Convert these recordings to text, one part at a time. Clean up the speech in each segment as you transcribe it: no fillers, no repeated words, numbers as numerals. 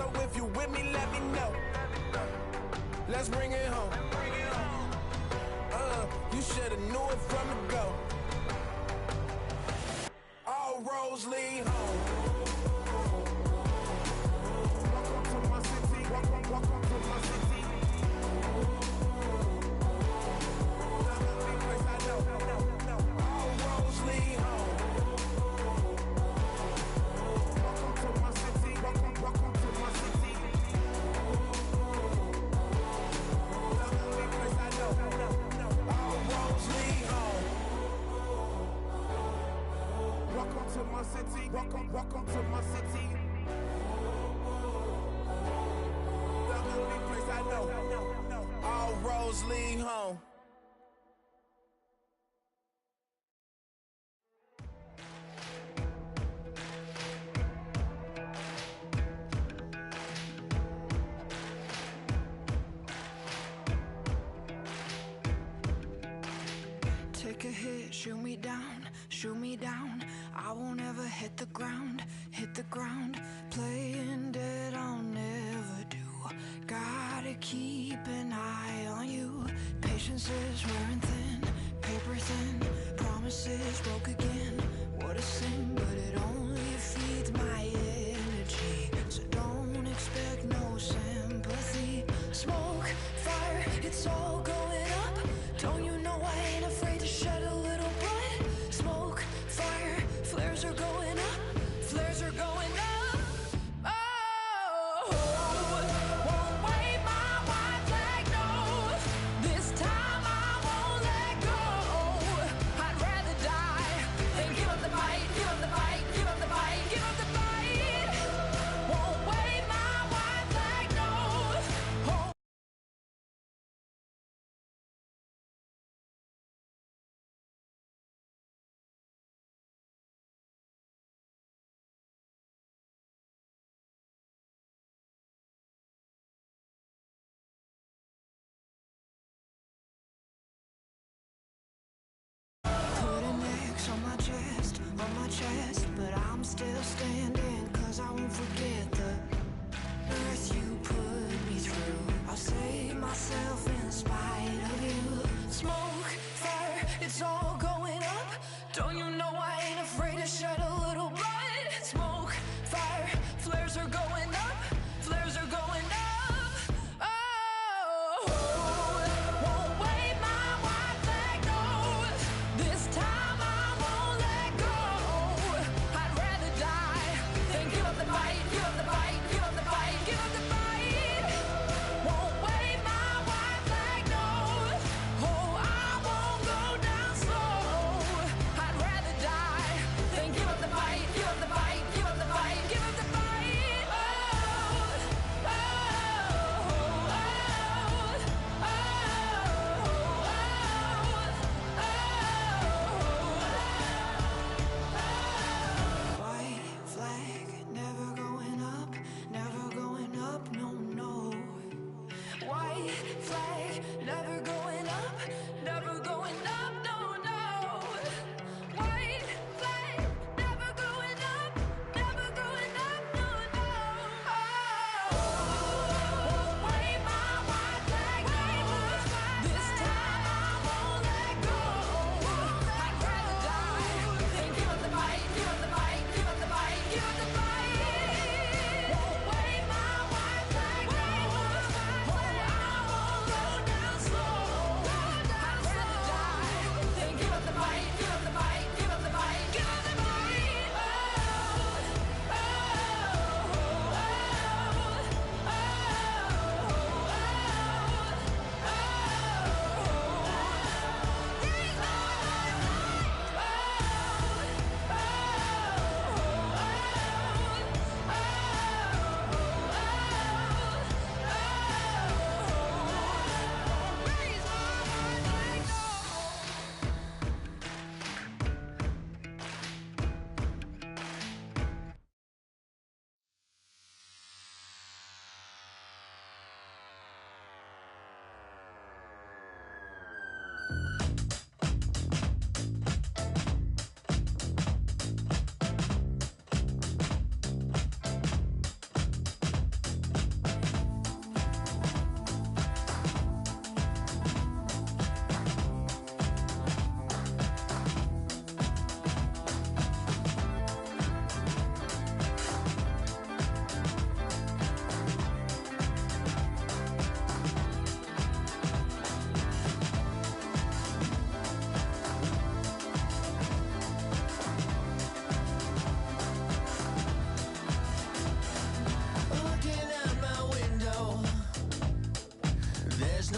So if you with me, let me know. Let's bring it home. You should've knew it from the go. All roads lead home. Welcome to my city. Welcome to my city. The only place I know. All roads lead home. Welcome to my city. Welcome to my city. The only place I know. All roads lead home. Welcome to my city. Welcome to my city. The only place I know. All roads lead home. Take a hit, shoot me down. I won't ever hit the ground. Playing dead I'll never do. Gotta keep an eye on you. Patience is wearing thin, paper thin. Promises broke again. What a sin, but it only feeds my energy. So don't expect no sympathy. Smoke, fire, it's all going up. Don't you know I ain't afraid to shed a little blood? Smoke, fire, flares are going up. Flares are going up. Oh, won't wave my white flag, no. This time I won't let go. I'd rather die than give up the fight, give up the fight, give up the fight, give up the fight. Won't wave my white flag, no. Oh. Put an X on my chest, but I'm still standing, 'cause I won't forget the earth you put me through. I'll save myself in spite of you. Smoke, fire, it's all going up. Don't you know I ain't afraid to shed a little blood? Smoke, fire, flares are going up. Flares are going up. Oh, won't wave my white flag, no. This time I won't let go. I'd rather die than give up the fight, give up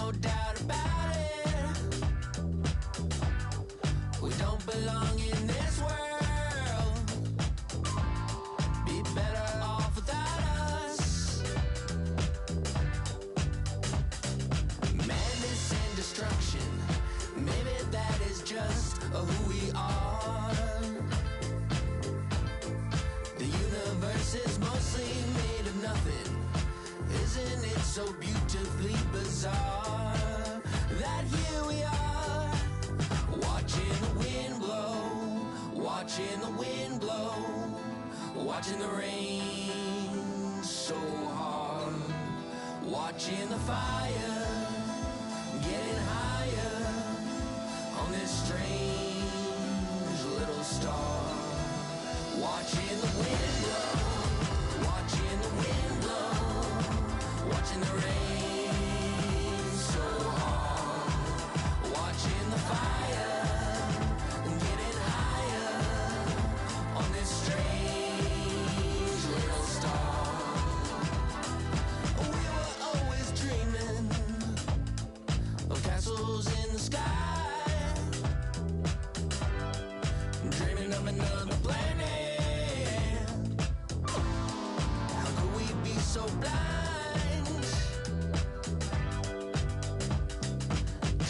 no doubt about it. We don't belong in this world. Be better off without us. Madness and destruction, maybe that is just who we are. The universe is mostly made of nothing. Isn't it so beautifully bizarre that here we are, watching the wind blow, watching the wind blow, watching the rain so hard, watching the fire getting higher on this strange little star, watching the wind blow, watching the wind blow, watching the rain so hard, watching the fire getting higher on this strange little star. We were always dreaming of castles in the sky, dreaming of another planet. How could we be so blind?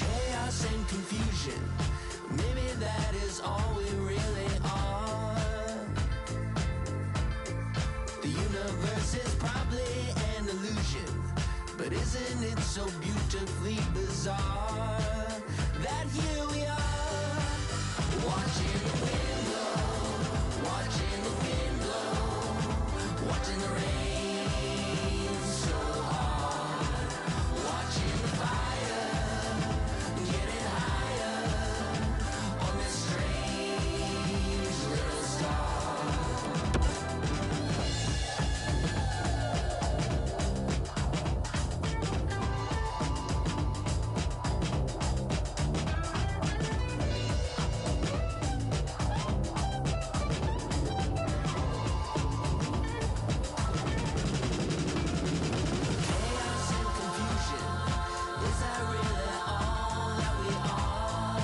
Chaos and confusion, maybe that is all we really are. The universe is probably an illusion, but isn't it so beautifully bizarre that here we are, watching the wind blow, watching the wind blow, watching the rain so hard, watching the fire getting higher on this strange little star. Chaos and confusion, is that really all that we are?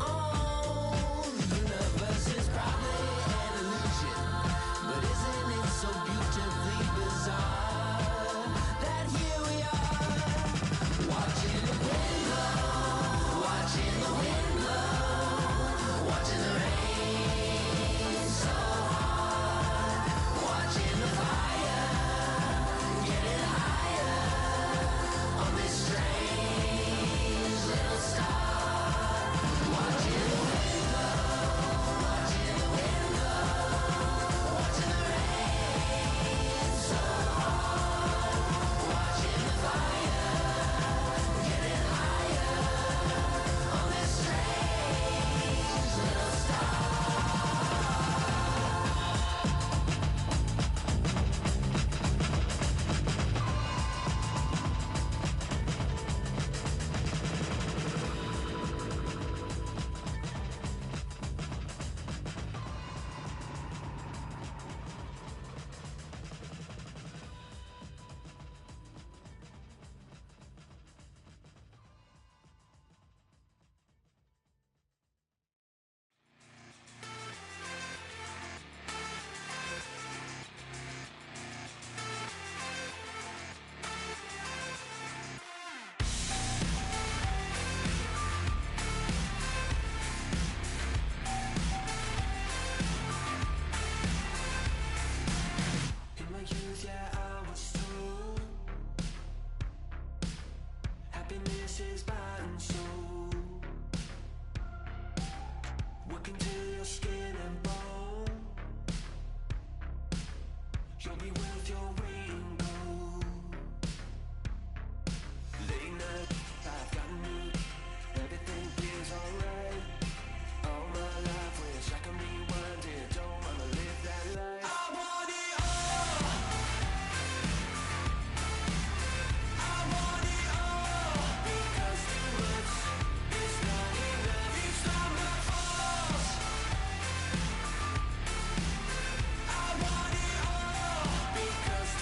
Oh, the universe is probably an illusion, but isn't it so beautifully bizarre that here we are, watching the wind blow, watching the wind blow, watching the rain so hard, watching the fire getting higher on this strange little star, watching the wind blow, watching the wind blow, watching the rain so hard, watching the fire getting higher on this strange little star. In my youth, yeah, I was told happiness is bought and sold. Working till your skin and bone, you'll be worth your weight in gold. Late night, I've gotten new, everything feels alright. All my life, wish I can rewind it, don't wanna live that life. I want it all. I want it all. Because too much is not enough. It's not my fault. I want it all. Because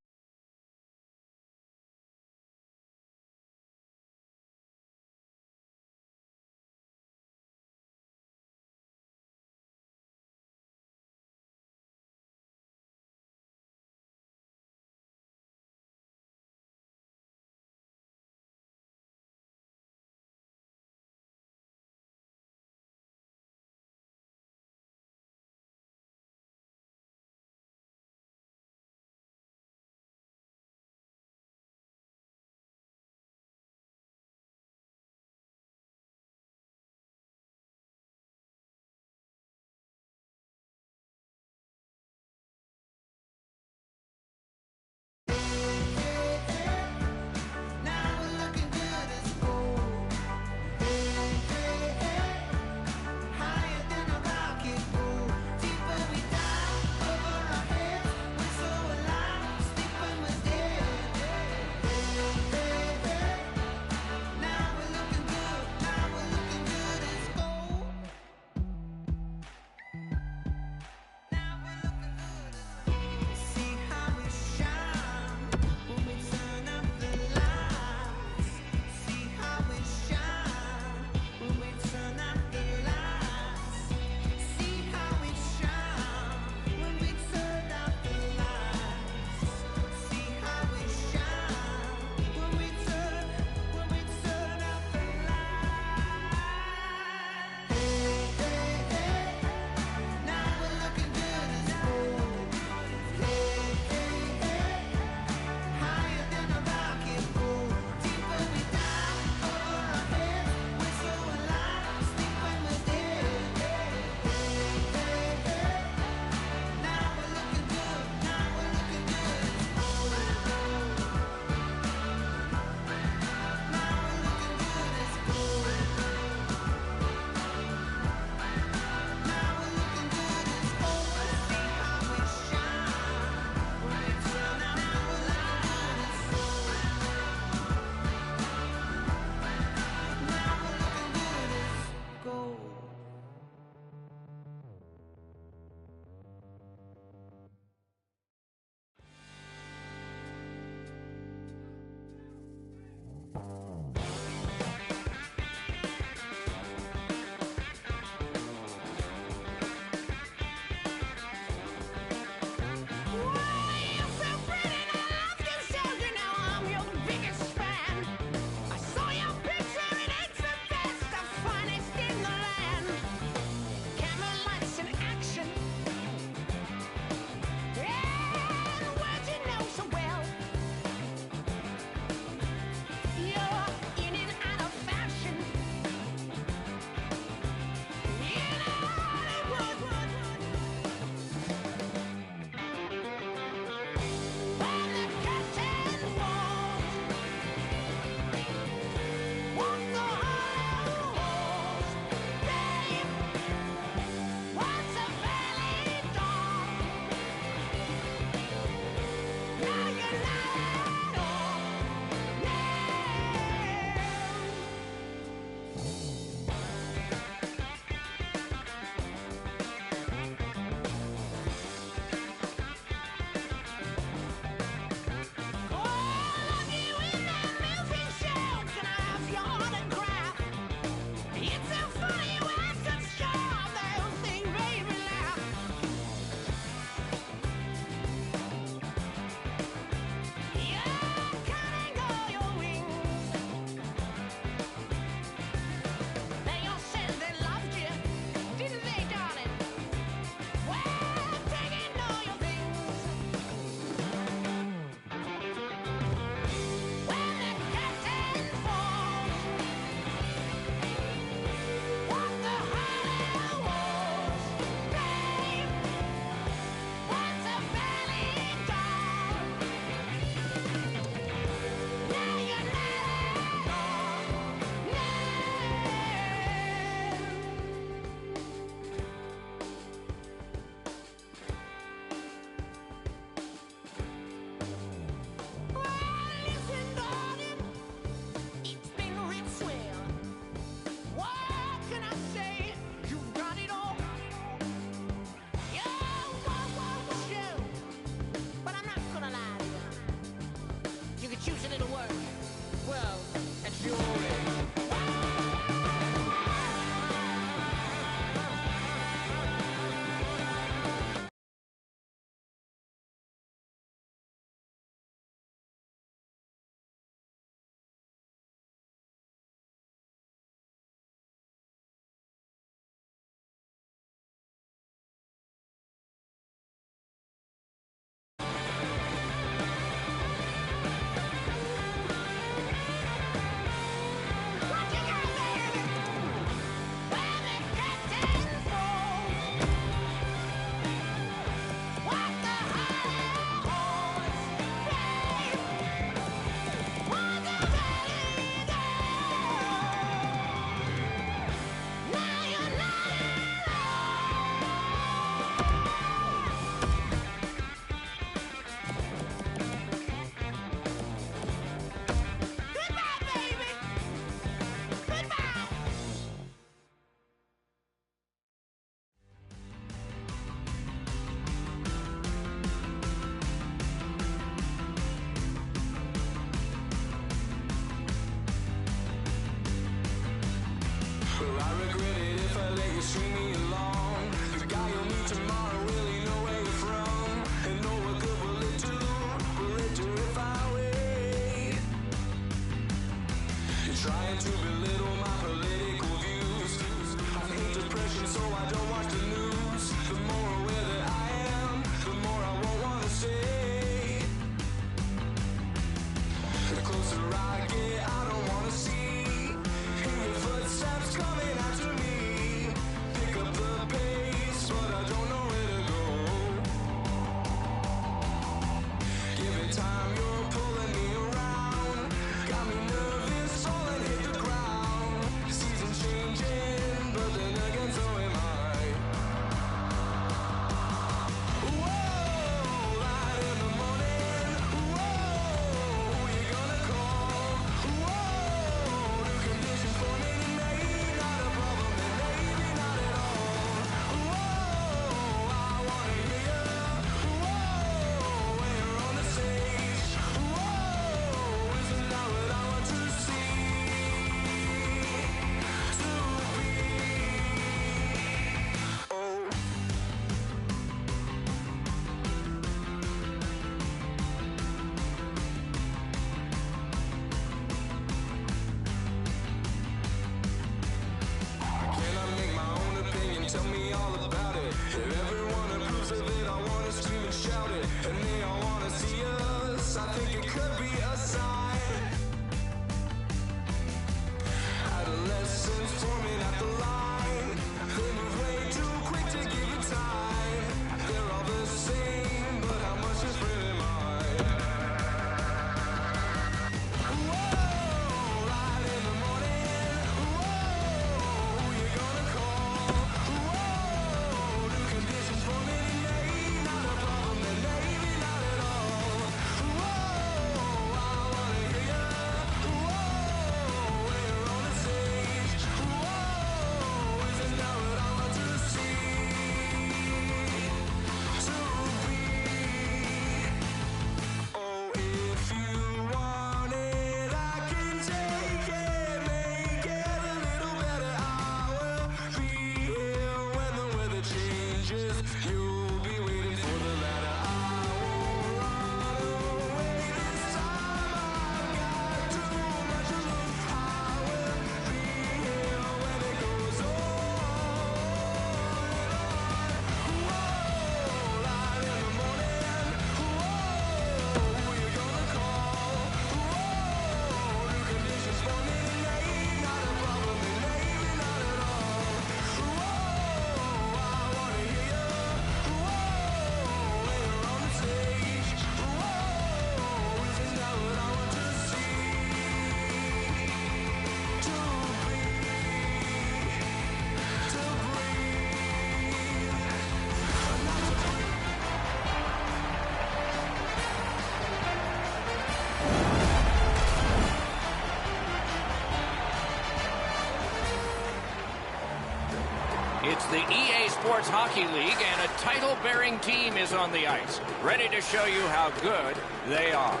It's the EA Sports Hockey League, and a title-bearing team is on the ice, ready to show you how good they are.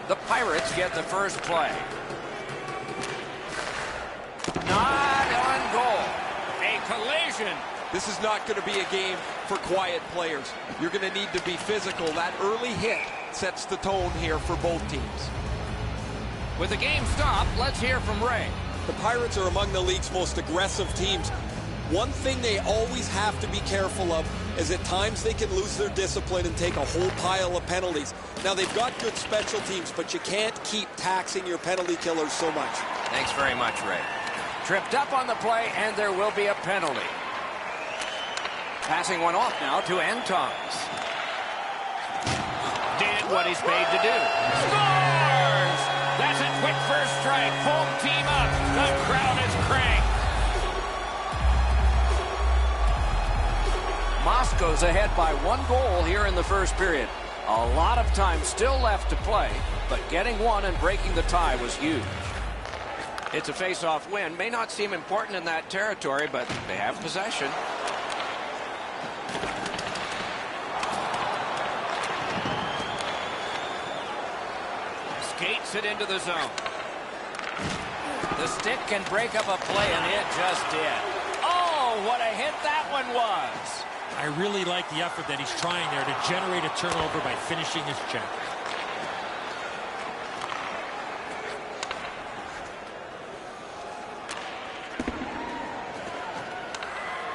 The Pirates get the first play. Not on goal. A collision. This is not going to be a game for quiet players. You're going to need to be physical. That early hit sets the tone here for both teams. With the game stopped, let's hear from Ray. The Pirates are among the league's most aggressive teams. One thing they always have to be careful of is at times they can lose their discipline and take a whole pile of penalties. Now, they've got good special teams, but you can't keep taxing your penalty killers so much. Thanks very much, Ray. Tripped up on the play, and there will be a penalty. Passing one off now to Antons. Did what he's paid to do. Scores! That's a quick first strike. Home team up. The crowd is cranked. Moscow's ahead by 1 goal here in the first period. A lot of time still left to play, but getting one and breaking the tie was huge. It's a face-off win. May not seem important in that territory, but they have possession. Skates it into the zone. The stick can break up a play, and it just did. Oh, what a hit that one was. I really like the effort that he's trying there to generate a turnover by finishing his check.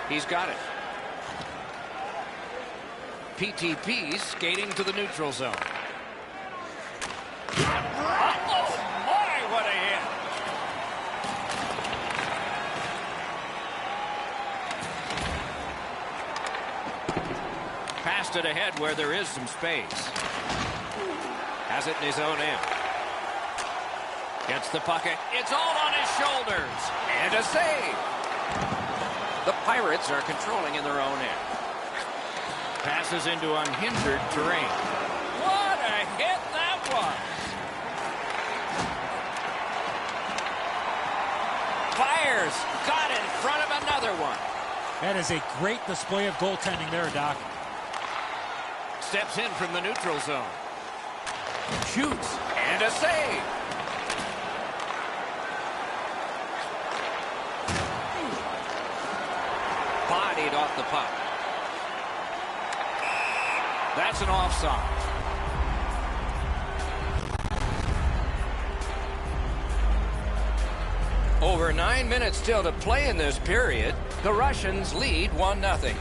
He's got it. PTP skating to the neutral zone. Oh, my, what a hit. Passed it ahead where there is some space. Has it in his own end. Gets the puck. It's all on his shoulders. And a save. The Pirates are controlling in their own end. Passes into unhindered terrain. What a hit that was. Fires. Got in front of another one. That is a great display of goaltending there, Doc. Steps in from the neutral zone. Shoots. And a save. Bodied off the puck. That's an offside. Over 9 minutes still to play in this period. The Russians lead 1-0.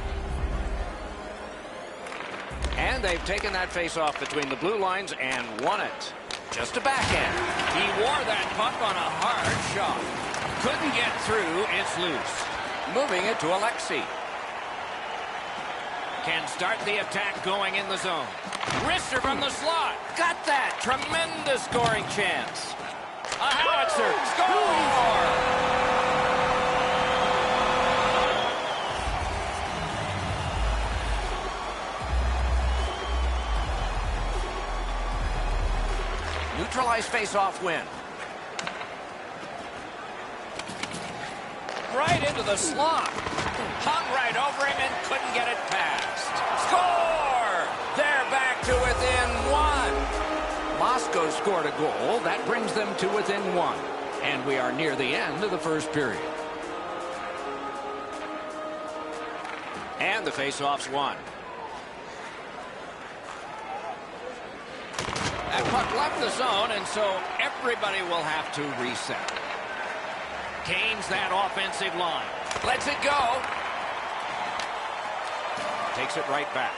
And they've taken that face-off between the blue lines and won it. Just a backhand. He wore that puck on a hard shot. Couldn't get through. It's loose. Moving it to Alexei. Can start the attack going in the zone. Wrister from the slot. Got that. Tremendous scoring chance. A howitzer. Score! Neutralized face-off win. Right into the slot. Hung right over him and couldn't get it past. Score! They're back to within 1. Moscow scored a goal. That brings them to within 1. And we are near the end of the first period. And the face-off's won. That puck left the zone, and so everybody will have to reset. Gains that offensive line. Lets it go. Takes it right back.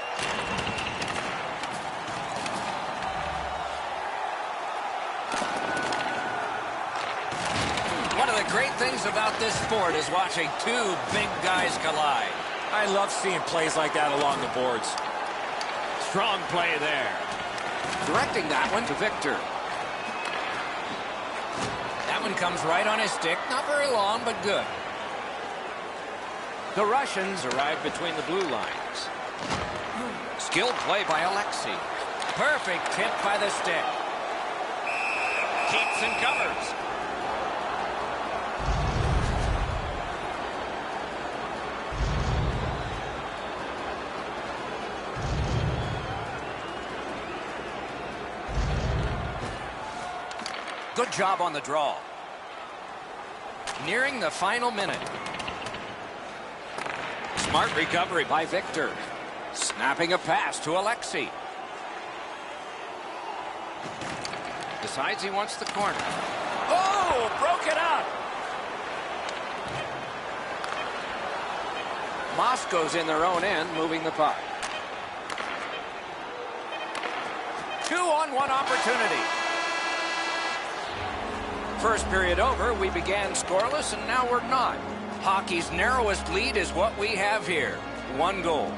One of the great things about this sport is watching two big guys collide. I love seeing plays like that along the boards. Strong play there. Directing that one to Victor. That one comes right on his stick. Not very long, but good. The Russians arrive between the blue lines. Skilled play by Alexei. Perfect tip by the stick. Keeps and covers. Good job on the draw. Nearing the final minute. Smart recovery by Victor. Snapping a pass to Alexi. Decides he wants the corner. Oh, broke it up. Moscow's in their own end, moving the puck. 2-on-1 opportunity. First period over, we began scoreless, and now we're not. Hockey's narrowest lead is what we have here. 1 goal.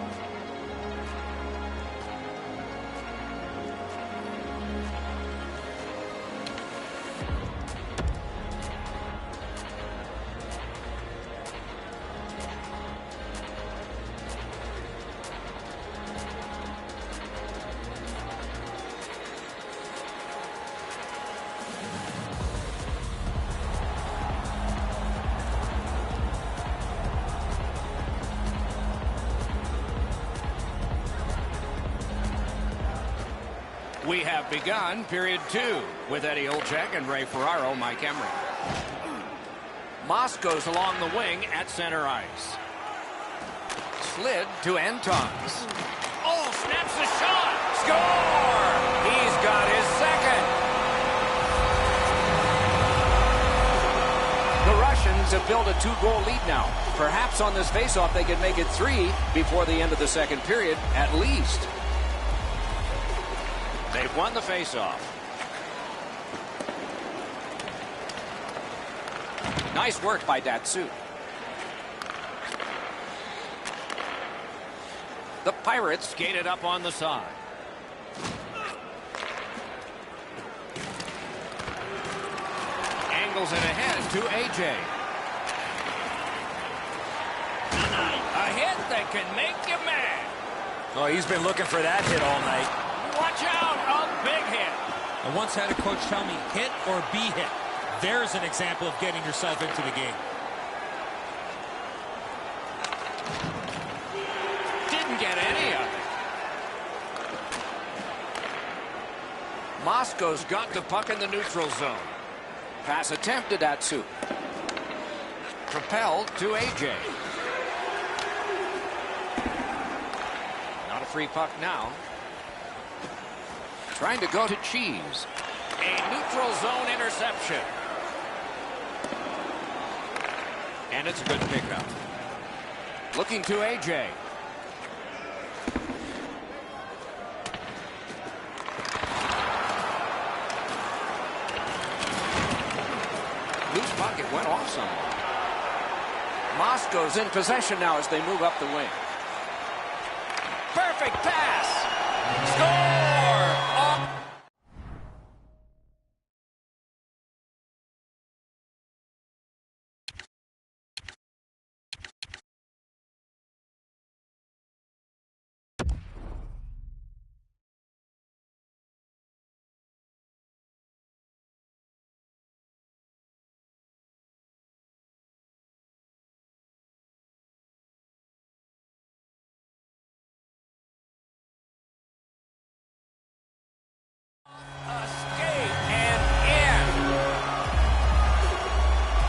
We have begun period 2 with Eddie Olczyk and Ray Ferraro, Mike Emery. Moscow's along the wing at center ice. Slid to Antons. Oh, snaps the shot. Score! He's got his second. The Russians have built a 2-goal lead now. Perhaps on this faceoff they can make it 3 before the end of the second period, at least. They've won the faceoff. Nice work by Datsyuk. The Pirates skated up on the side. Angles it ahead to AJ. A hit that can make you mad. Oh, he's been looking for that hit all night. Watch out, a big hit. I once had a coach tell me, hit or be hit. There's an example of getting yourself into the game. Didn't get any of it. Moscow's got the puck in the neutral zone. Pass attempted at Datsyuk. Propelled to AJ. Not a free puck now. Trying to go to Cheese. A neutral zone interception. And it's a good pickup. Looking to AJ. Loose puck, it went off somewhere. Moscow's in possession now as they move up the wing. Perfect pass. Score!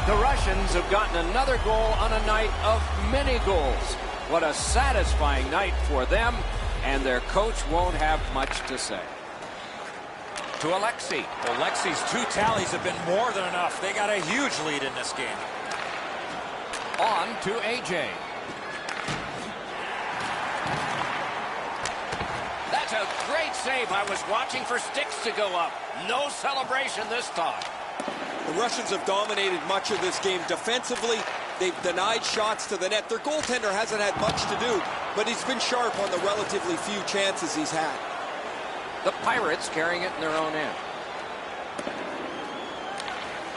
The Russians have gotten another goal on a night of many goals. What a satisfying night for them, and their coach won't have much to say. To Alexi. Alexi's 2 tallies have been more than enough. They got a huge lead in this game. On to AJ. That's a great save. I was watching for sticks to go up. No celebration this time. The Russians have dominated much of this game defensively. They've denied shots to the net. Their goaltender hasn't had much to do, but he's been sharp on the relatively few chances he's had. The Pirates carrying it in their own end.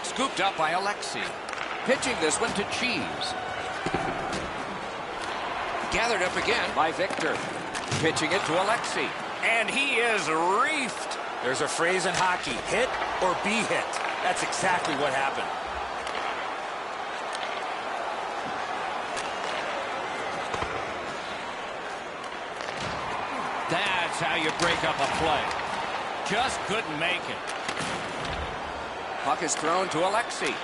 Scooped up by Alexi. Pitching this one to Cheese. Gathered up again by Victor. Pitching it to Alexi. And he is reefed. There's a phrase in hockey, hit or be hit. That's exactly what happened. That's how you break up a play. Just couldn't make it. Puck is thrown to Alexi.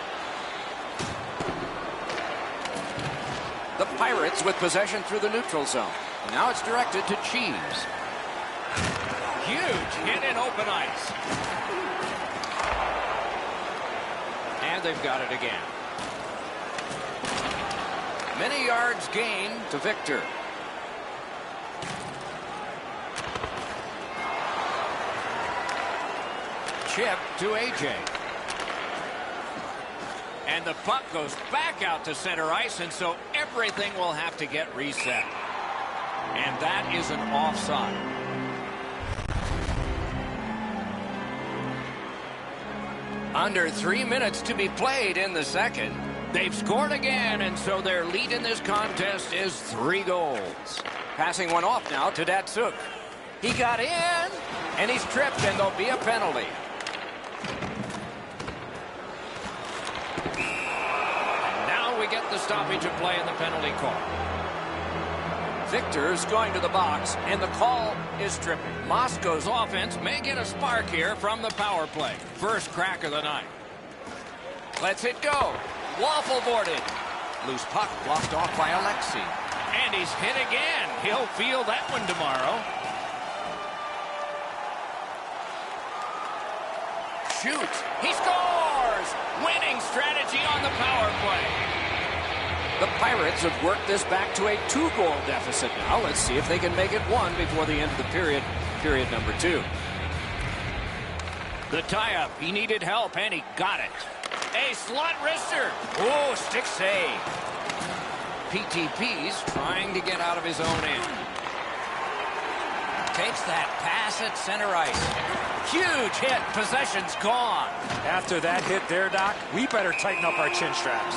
Pirates with possession through the neutral zone. And now it's directed to Cheese. Huge hit in open ice. And they've got it again. Many yards gained to Victor. Chip to AJ. And the puck goes back out to center ice, and so everything will have to get reset. And that is an offside. Under 3 minutes to be played in the second. They've scored again, and so their lead in this contest is 3 goals. Passing one off now to Datsuk. He got in, and he's tripped, and there'll be a penalty. And now we get the stoppage of play in the penalty call. Victor's going to the box, and the call is tripping. Moscow's offense may get a spark here from the power play. First crack of the night. Let's it go. Waffle boarded. Loose puck blocked off by Alexei. And he's hit again. He'll feel that one tomorrow. Shoot. He scores! Winning strategy on the power play. The Pirates have worked this back to a 2-goal deficit now. Let's see if they can make it 1 before the end of the period number 2. The tie-up. He needed help, and he got it. A slot wrister. Oh, stick save. PTP's trying to get out of his own end. Takes that pass at center ice. Huge hit. Possession's gone. After that hit there, Doc, we better tighten up our chin straps.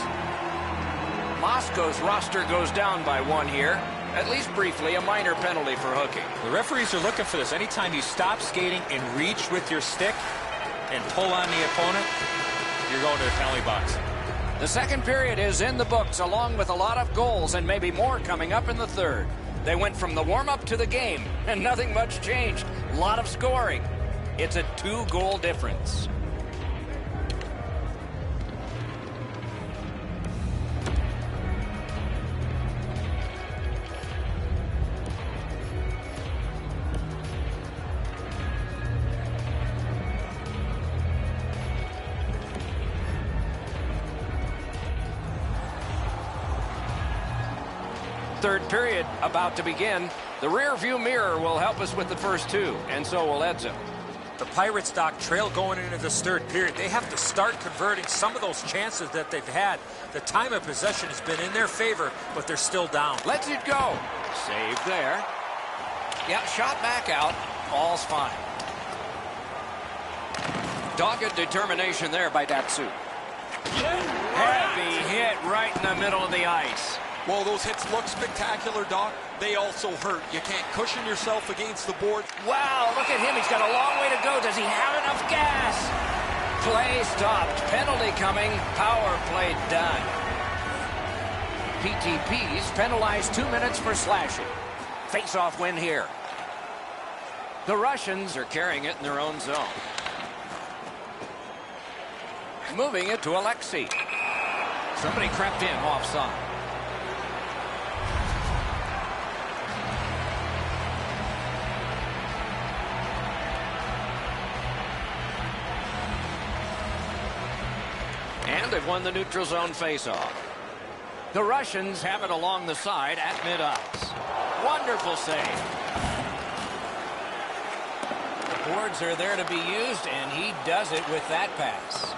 Moscow's roster goes down by 1 here. At least briefly, a minor penalty for hooking. The referees are looking for this. Anytime you stop skating and reach with your stick and pull on the opponent, you're going to the penalty box. The second period is in the books, along with a lot of goals and maybe more coming up in the third. They went from the warm-up to the game, and nothing much changed. A lot of scoring. It's a 2-goal difference. Third period about to begin. The rear view mirror will help us with the first 2, and so will Edzo. The Pirates, Doc, trail going into this third period. They have to start converting some of those chances that they've had. The time of possession has been in their favor, but they're still down. Let's it go. Save there. Yeah, shot back out. All's fine. Dogged determination there by Datsu. Heavy hit right in the middle of the ice. Well, those hits look spectacular, Doc. They also hurt. You can't cushion yourself against the board. Wow, look at him. He's got a long way to go. Does he have enough gas? Play stopped. Penalty coming. Power play done. PTP's penalized 2 minutes for slashing. Face-off win here. The Russians are carrying it in their own zone. Moving it to Alexei. Somebody crept in offside. And they've won the neutral zone faceoff. The Russians have it along the side at mid-ice. Wonderful save. The boards are there to be used, and he does it with that pass.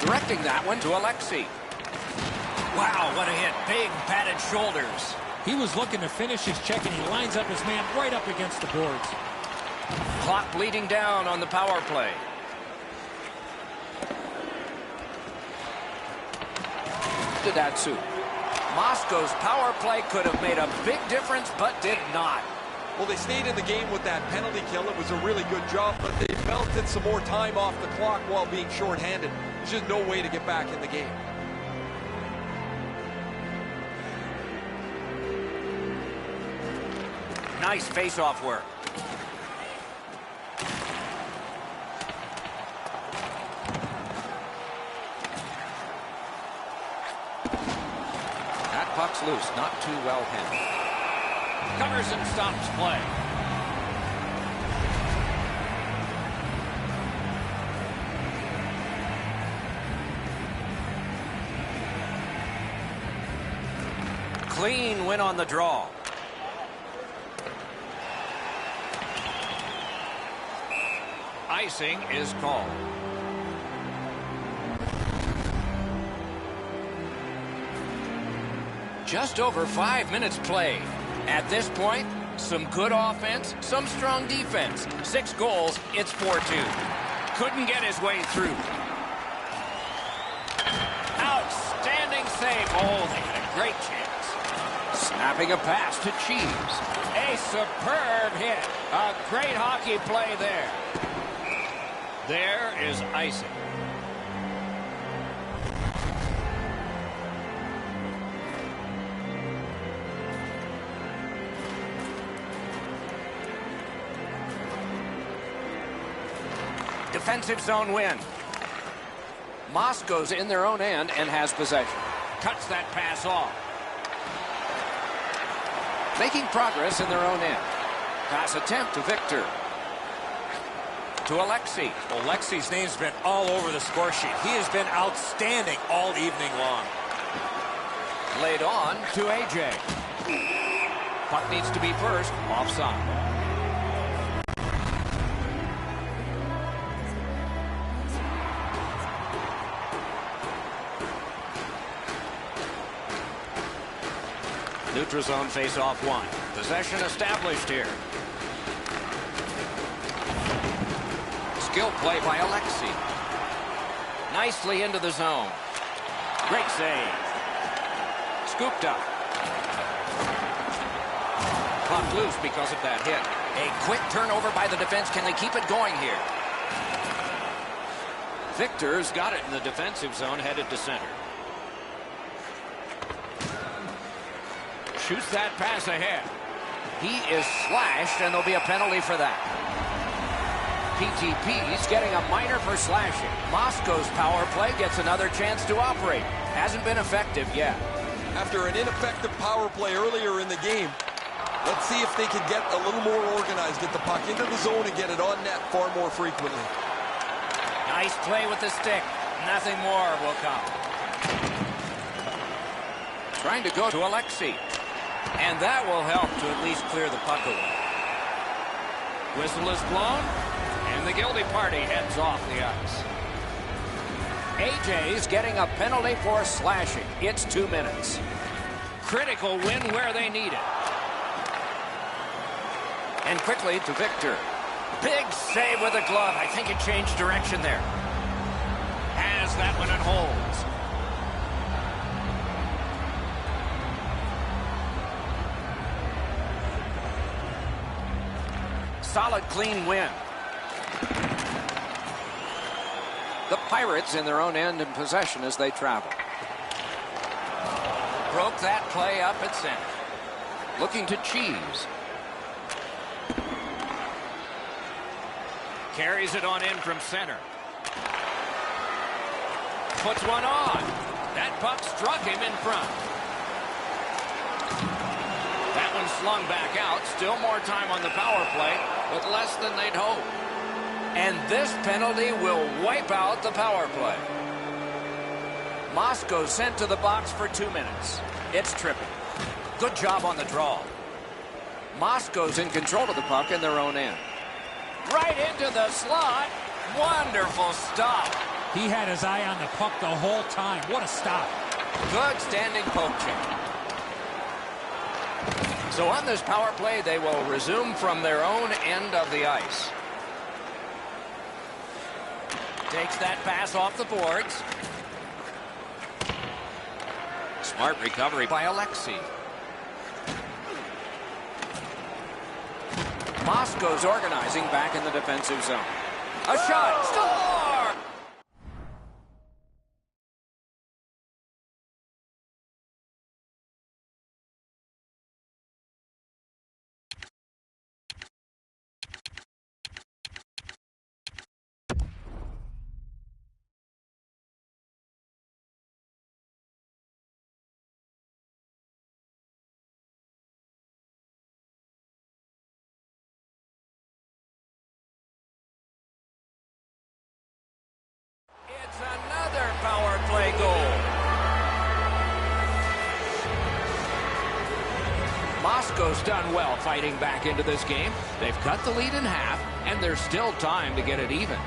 Directing that one to Alexei. Wow, what a hit. Big padded shoulders. He was looking to finish his check, and he lines up his man right up against the boards. Clock bleeding down on the power play. To Datsu. Moscow's power play could have made a big difference, but did not. Well, they stayed in the game with that penalty kill. It was a really good job, but they melted some more time off the clock while being shorthanded. There's just no way to get back in the game. Nice face-off work. gets loose, not too well handled. Covers and stops play. Clean win on the draw. Icing is called. Just over 5 minutes played. At this point, some good offense, some strong defense. 6 goals, it's 4-2. Couldn't get his way through. Outstanding save. Oh, they had a great chance. Snapping a pass to Cheese. A superb hit. A great hockey play there. There is icing. Defensive zone win. Moscow's in their own end and has possession. Cuts that pass off. Making progress in their own end. Pass attempt to Victor. To Alexei. Alexei's name's been all over the score sheet. He has been outstanding all evening long. Laid on to AJ. Puck needs to be first. Offside. Neutral zone face-off 1. Possession established here. Skill play by Alexei. Nicely into the zone. Great save. Scooped up. Puck loose because of that hit. A quick turnover by the defense. Can they keep it going here? Victor's got it in the defensive zone, headed to center. Shoots that pass ahead. He is slashed, and there'll be a penalty for that. PTP's getting a minor for slashing. Moscow's power play gets another chance to operate. Hasn't been effective yet. After an ineffective power play earlier in the game, let's see if they can get a little more organized, get the puck into the zone and get it on net far more frequently. Nice play with the stick. Nothing more will come. Trying to go to Alexei. And that will help to at least clear the puck away. Whistle is blown, and the guilty party heads off the ice. AJ's getting a penalty for slashing. It's 2 minutes. Critical win where they need it. And quickly to Victor. Big save with a glove. I think it changed direction there. Has that one and holds. Solid, clean win. The Pirates in their own end in possession as they travel. Broke that play up at center. Looking to Cheese. Carries it on in from center. Puts one on. That puck struck him in front. That one slung back out. Still more time on the power play, but less than they'd hoped. And this penalty will wipe out the power play. Moscow sent to the box for 2 minutes. It's tripping. Good job on the draw. Moscow's in control of the puck in their own end. Right into the slot. Wonderful stop. He had his eye on the puck the whole time. What a stop. Good standing poke check. So on this power play, they will resume from their own end of the ice. Takes that pass off the boards. Smart recovery by Alexei. Moscow's organizing back in the defensive zone. A shot. Score! Moscow's done well fighting back into this game. They've cut the lead in half, and there's still time to get it even.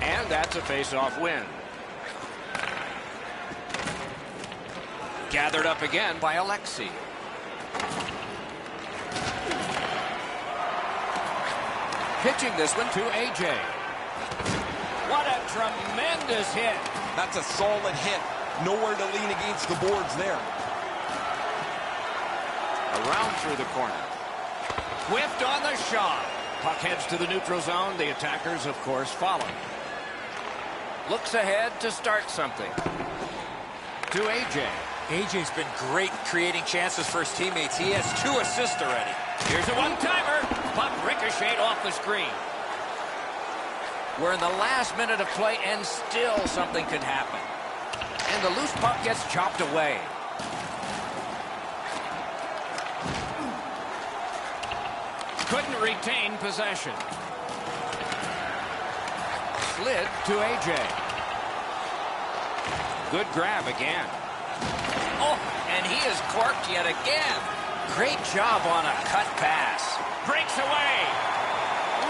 And that's a face-off win. Gathered up again by Alexei. Pitching this one to A.J. What a tremendous hit. That's a solid hit. Nowhere to lean against the boards there. Around through the corner. Whiffed on the shot. Puck heads to the neutral zone. The attackers, of course, follow. Looks ahead to start something. To A.J. A.J.'s been great creating chances for his teammates. He has 2 assists already. Here's a one-timer. Puck ricocheted off the screen. We're in the last minute of play, and still something could happen. And the loose puck gets chopped away. Couldn't retain possession. Slid to A.J. Good grab again. Oh, and he is corked yet again. Great job on a cut pass. Breaks away.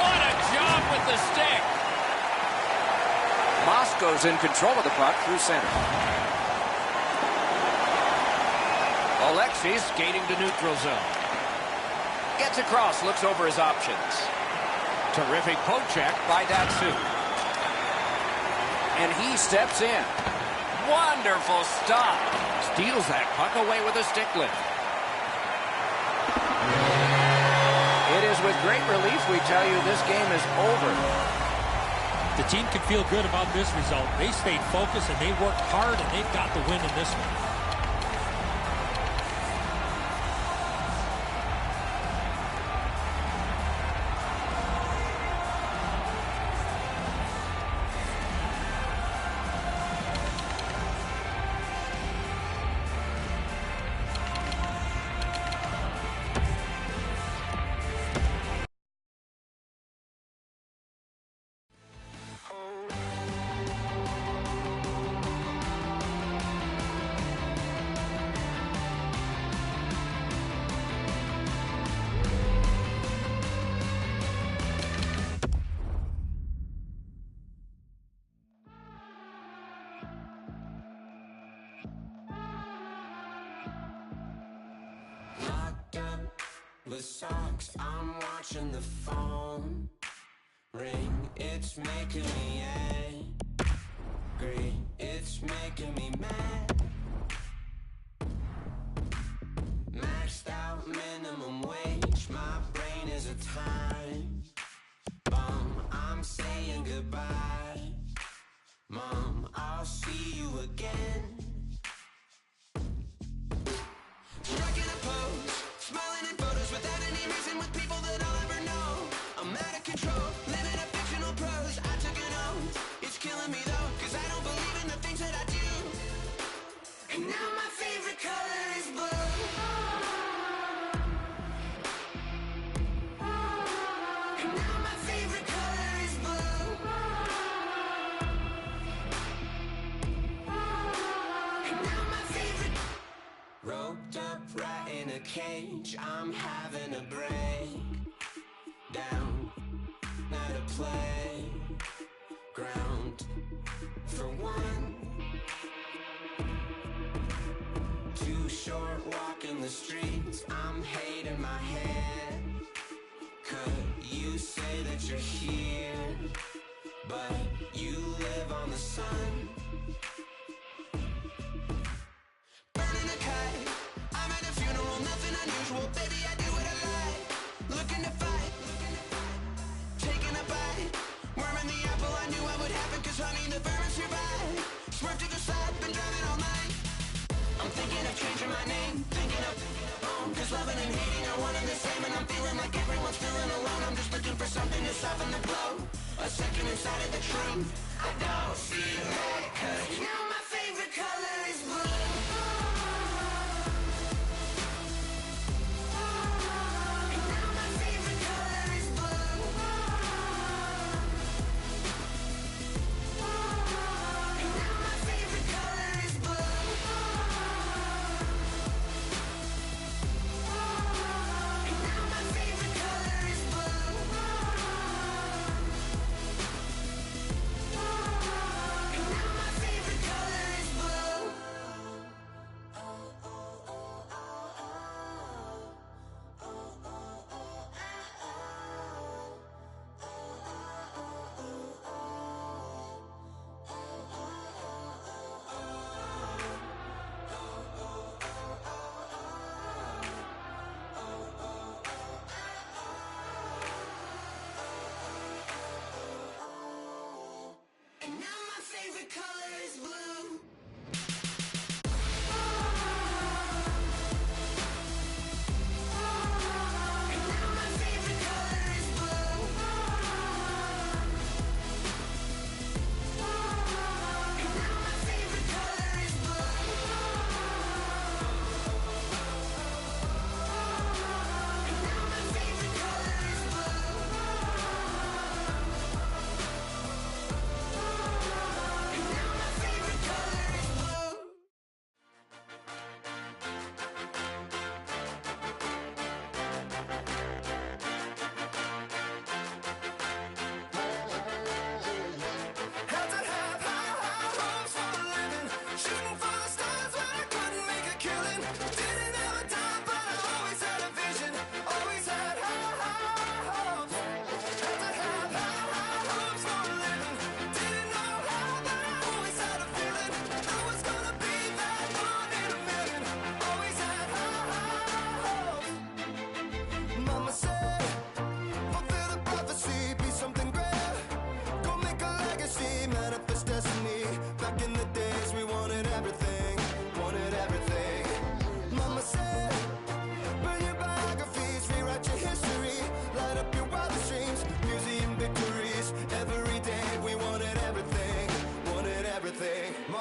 What a job with the stick. Moscow's in control of the puck through center. Alexei skating to neutral zone. Gets across, looks over his options. Terrific poke check by Datsyuk. And he steps in. Wonderful stop. Steals that puck away with a stick lift. It is with great relief we tell you this game is over. The team can feel good about this result. They stayed focused and they worked hard and they've got the win in this one. With socks, I'm watching the phone ring. It's making me angry. It's making me mad. Maxed out minimum wage. My brain is a time bomb. I'm saying goodbye. Mom, I'll see you again. Striking a pose, smiling in photos without any reason, with people that I'll ever know. I'm out of control, living a fictional prose. I took an oath, it's killing me though, cause I don't believe in the things that I do. And now my favorite color is blue. And now my favorite color is blue. And now my favorite. Roped up right in a cage, I'm having a break down at a playground for one. Too short walking the streets, I'm hating my head. Could you say that you're here, but you live on the sun? Burning a kite, I'm at a funeral, nothing unusual. Baby, I do what I like. Looking to fight, taking a bite. Worm in the apple, I knew I would happen, cause honey, the vermin survive. Swerve to the side, been driving all night. I'm thinking of changing my name, thinking of home, cause loving and hating are one and the same. And I'm feeling like everyone's feeling alone. I'm just looking for something to soften the blow. A second inside of the truth, I don't see red, cause now my favorite color is blue.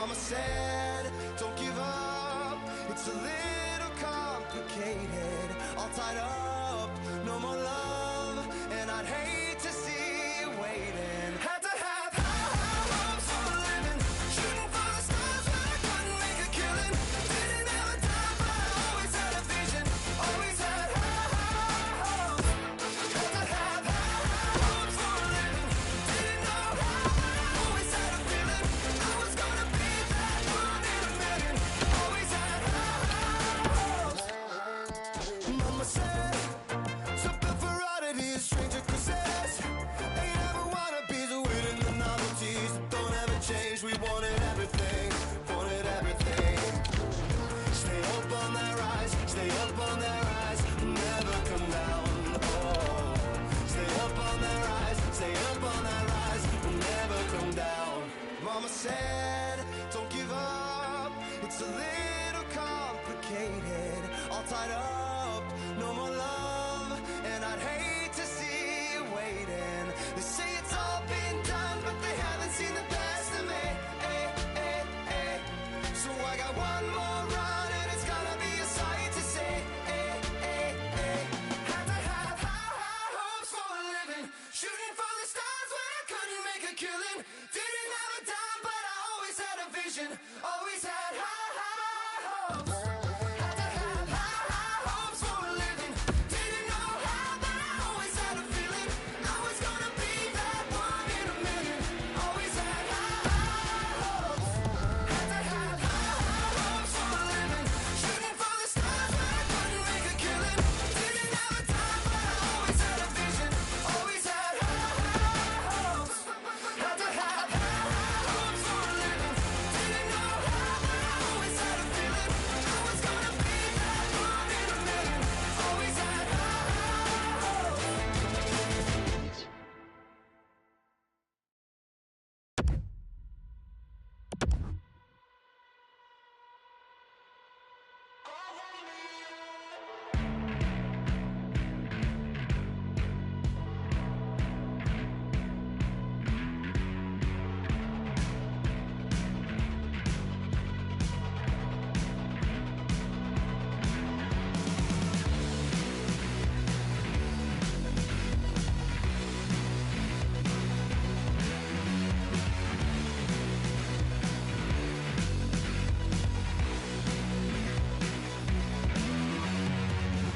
Mama said, don't give up. It's a little complicated. All tied up, no more love. And I'd hate to see you waiting. Had to have high hopes for a living. Shooting for the stars when I couldn't make a killing. Didn't have a dime, but I always had a vision. Always had high hopes. Had to have high hopes for a living. Didn't know how, but I always had a feeling. I was gonna be that one in a million. Always had high hopes. Mama said, something for oddities, stranger kisses. Ain't ever wannabes, waiting the novelties that don't ever change. We wanted everything, wanted everything. Stay up on that rise, stay up on that rise, never come down. Oh, stay up on that rise, stay up on that rise, never come down. Mama said, don't give up. It's a little complicated, all tied up, no more love, and I'd hate to see you waiting. They say it's all been done, but they haven't seen the best of me. So I got one more run, and it's gonna be a sight to see. Had to have high hopes for a living. Shooting for the stars when I couldn't make a killing. Didn't have a dime, but I always had a vision. Always had high hopes. Had to have high hopes for a living. Didn't know how, but I always had a feeling. I was gonna be that one in a million. Always had high hopes. Had to have high hopes for a living. Shooting for the stars when I couldn't make a killing. Didn't have a dime, but I always had a vision. Always had high hopes. Had to have high hopes for a living. Didn't know how, but I always had a feeling. I was gonna be that one in a million. Always had high hopes.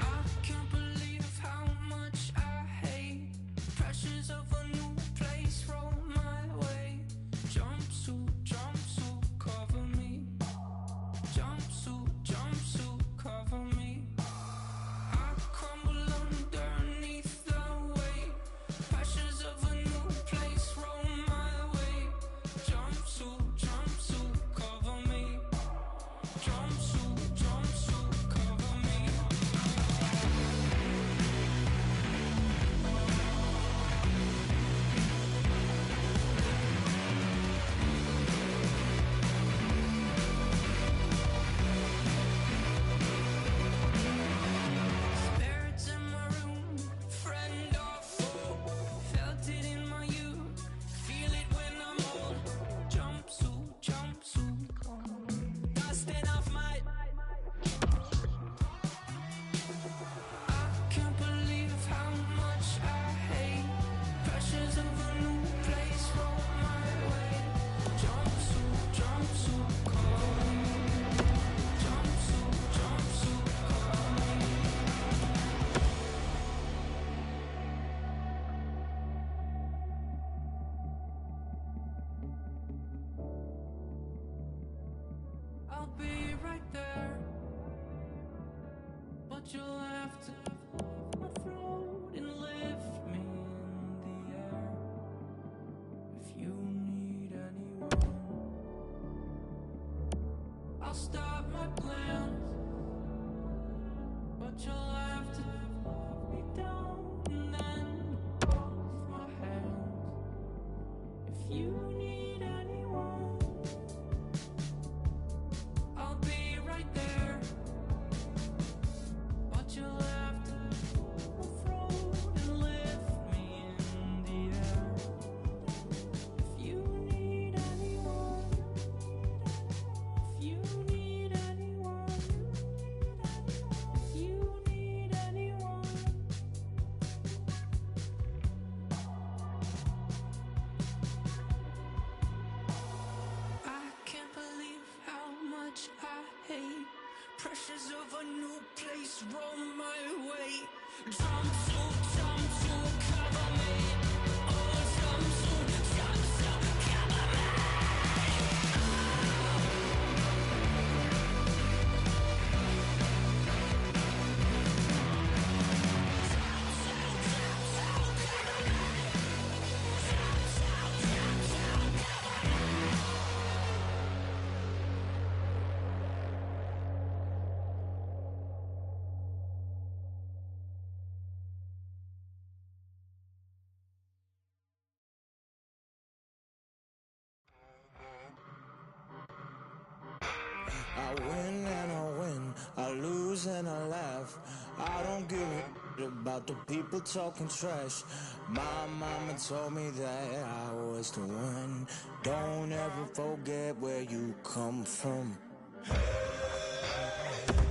I can't believe how much I hate pressures of a new place roll my way. Jumpsuit, cover me. Jumpsuit, cover me. I crumble underneath the weight. Pressures of a new place roll my way. Jumpsuit, cover me. Jumpsuit, cover me. Spirits in my room, friend or foe. Felt it in my youth, feel it when I'm old. Jumpsuit, dusting off my. I can't believe how much I hate pressures of a new place roll my way. Jumpsuit, cover me. Jumpsuit, cover me. I'll be right there, but you'll have to float and lift me in the air. If you need anyone, I'll stop my plans, but you'll have to put me down and then both my hands. If you need anyone, I'll be right there, but you'll have to float and lift me in the air. If you need anyone, ashes of a new place roll my way. Jump to cover me. Oh, jump to cover me. I win and I win, I lose and I laugh. I don't give a about the people talking trash. My mama told me that I was the one. Don't ever forget where you come from.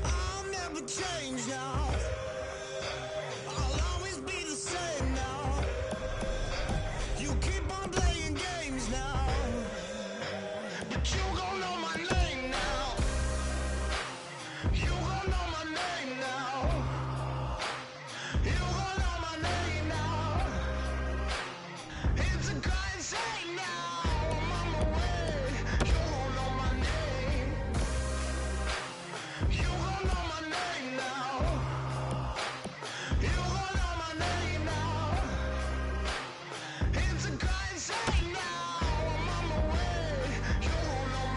I'll never change now. I'll always be the same now. You keep on playing games now, but you gon' know my name now. You gon' know my name now. You gon' know my name now. It's a crime scene now. I'm on my way. You gon' know my name. You gon' know my name now. You gon' know my name now. It's a crime scene now. I'm on my way. You gon' know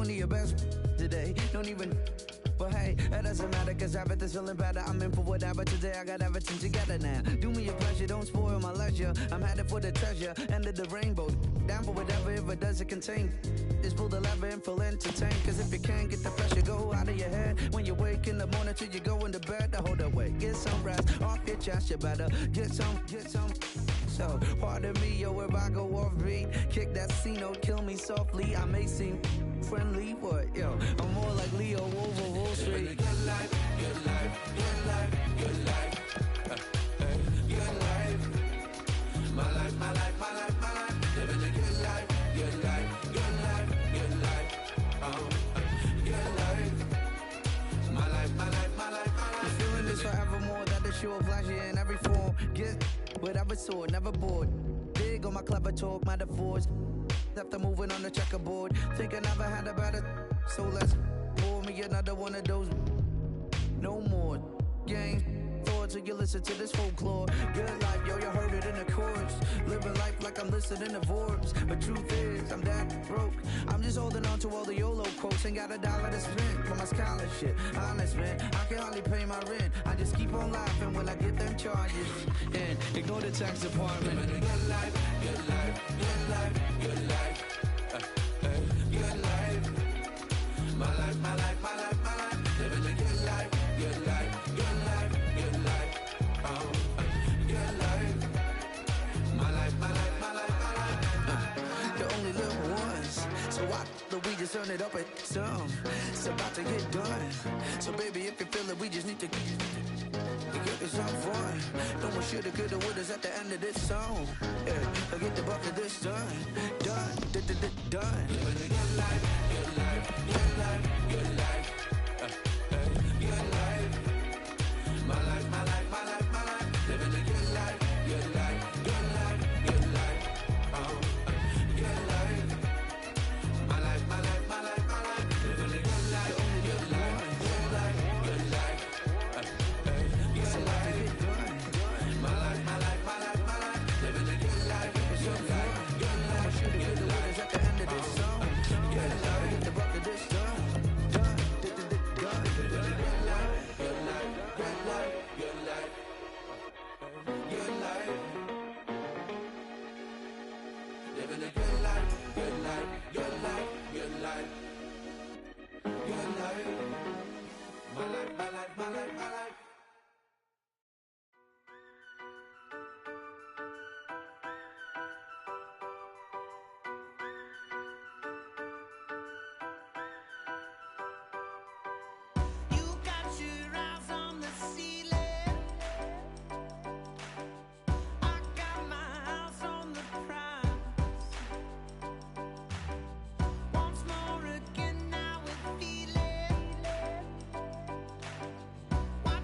only your best today. Don't even. But hey, that doesn't matter, cause everything's feeling better. I'm in for whatever today, I got everything together now. Do me a pleasure, don't spoil my leisure. I'm headed for the treasure, end of the rainbow. Down for whatever, if it doesn't contain. Just pull the lever and feel entertained. Cause if you can't get the pressure, go out of your head. When you wake in the morning till you go into bed, hold away, get some rest. Off your chest, you better get some. So, pardon me, yo, if I go off beat. Kick that C-note, kill me softly. I may seem friendly, but yo, I'm more like Leo over Wall Street. Good life, good life, good life, good life. Good life. My life, my life, my life, my life. Living a good life, good life, good life, good life. Good life. My life, my life, my life, my life. I'm feeling this forevermore, that the show of flashy in every form. Get whatever sword, never bored. Big on my clever talk, metaphors. After moving on the checkerboard, think I never had a better. So let's pour me another one of those. No more games. Thoughts till you listen to this folklore. Good life, yo, you heard it in the chorus. Living life like I'm listening to Forbes. But truth is, I'm that broke. I'm just holding on to all the YOLO quotes. Ain't got $1 to spend for my scholarship. Honest, man, I can hardly pay my rent. I just keep on laughing when I get them charges. And ignore the tax department. Good life, good life, good life, good life. Good life. My life, my life, my life, my life. Living a good life, good life, good life, good life. Good life. My life, my life, my life, my life. You only live once, so why don't we just turn it up at some? It's about to get done. So baby, if you feel it, we just need to get some fun. No more shoulda, coulda, wouldas at the end of this song. Yeah, get the bucket this done, done, done. Living a good life, good life, good life, good life. Good life. My life, my life, my life, my life. Living a good life, good life, good life, good life. Good life. My life, my life, my life, my life. Living a good life, good life, good life, good life. It's about to get done. My life, my life, my life, my life. Living a good life, good life, good life, good life. At the end of this song, good life, get the bucket this done, done, done. Good life, good life, good life, good life, good life. Living a good life, good life, good life, good life, good life. My life, my life, my life, my life. You got your eyes on the ceiling. I got my house on the prize. Once more again, now with feeling. Why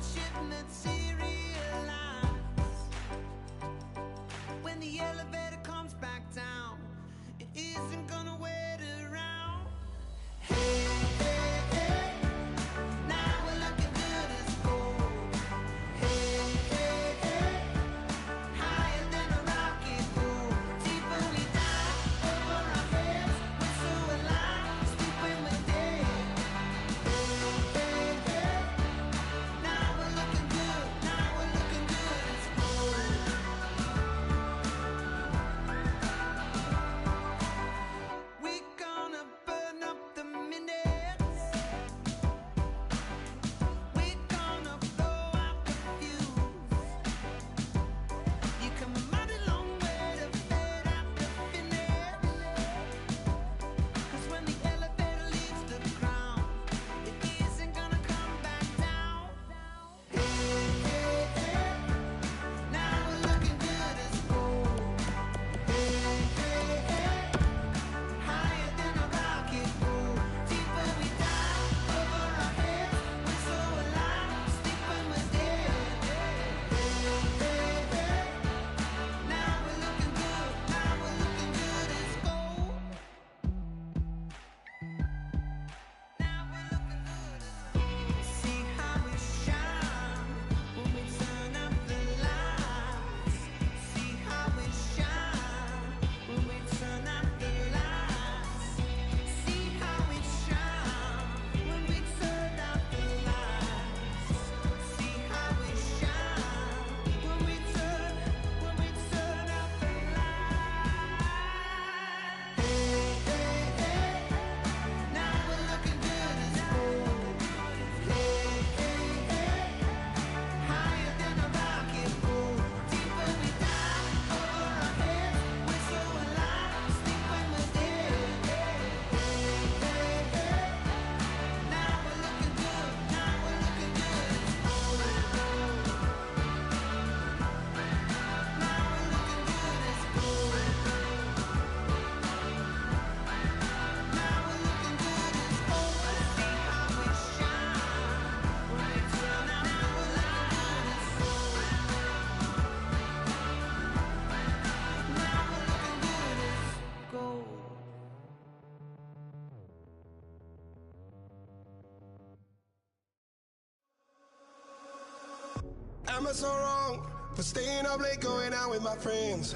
am I so wrong for staying up late, going out with my friends?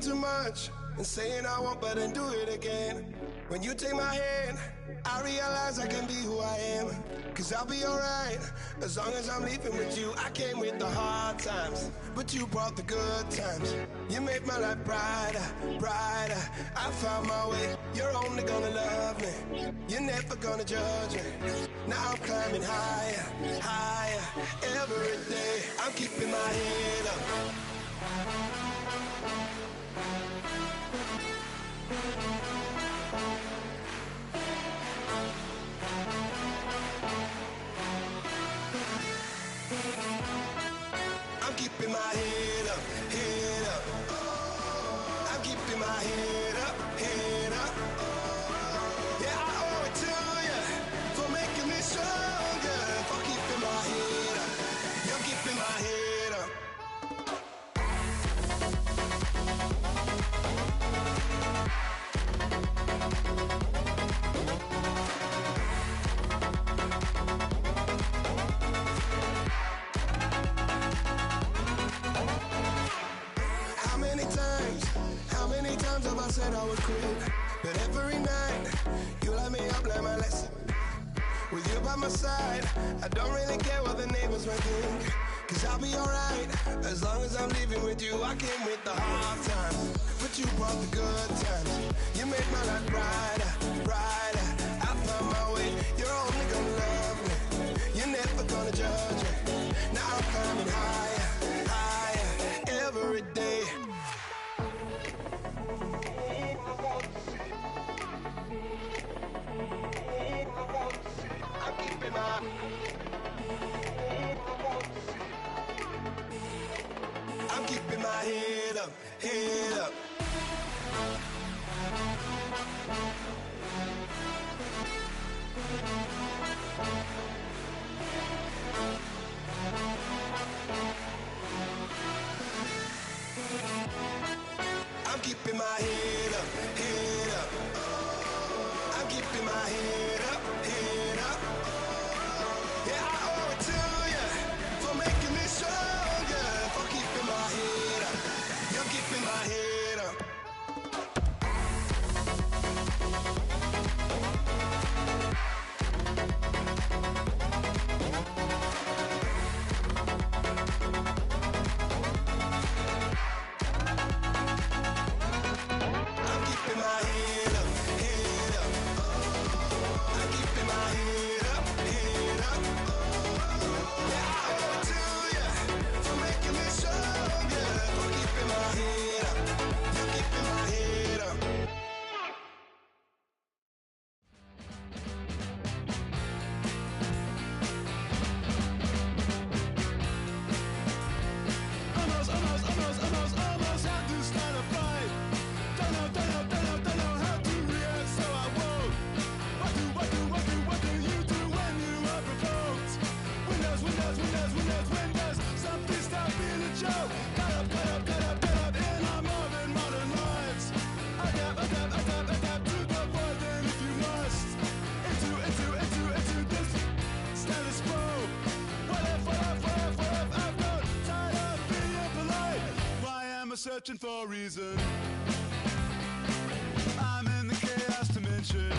Too much and saying I won't, but then do it again. When you take my hand, I realize I can be who I am. Cause I'll be alright as long as I'm leaving with you. I came with the hard times, but you brought the good times. You made my life brighter, brighter. I found my way. You're only gonna love me. You're never gonna judge me. Now I'm climbing higher, higher. Every day I'm keeping my head up. I'm keeping my head up, head up. I'm keeping my head up, head up. Yeah, I owe it to you for making me stronger, for keeping my head up. You're keeping my head up. How many times have I said I would quit? But every night, you light me up like my lesson. With you by my side, I don't really care what the neighbors might think. Cause I'll be alright, as long as I'm leaving with you. I came with the hard times, but you brought the good times. You made my life brighter, brighter. I found my way, you're only gonna love me. You're never gonna judge me. Now I'm climbing higher, higher, every day. I'm keeping my head up, head up. I'm keeping my head up, head up. I'm keeping my head up, head up. Yeah, I owe it to you for making me stronger, for keeping my head up. You're keeping my head up. I'm keeping my head up, head up. I'm keeping my head up, head up. Yeah, I owe it to you for making me stronger, for keeping my head up. You're keeping my head up. Almost had to start a fight. Don't know how to react, so I won't. What do you do when you are provoked? Windows, something stop being a joke. Cut up in our modern lives. Adapt to the world, and if you must, into this status quo. What if, I've got tired of being polite. Why am I searching for a reason? I'm in the chaos dimension.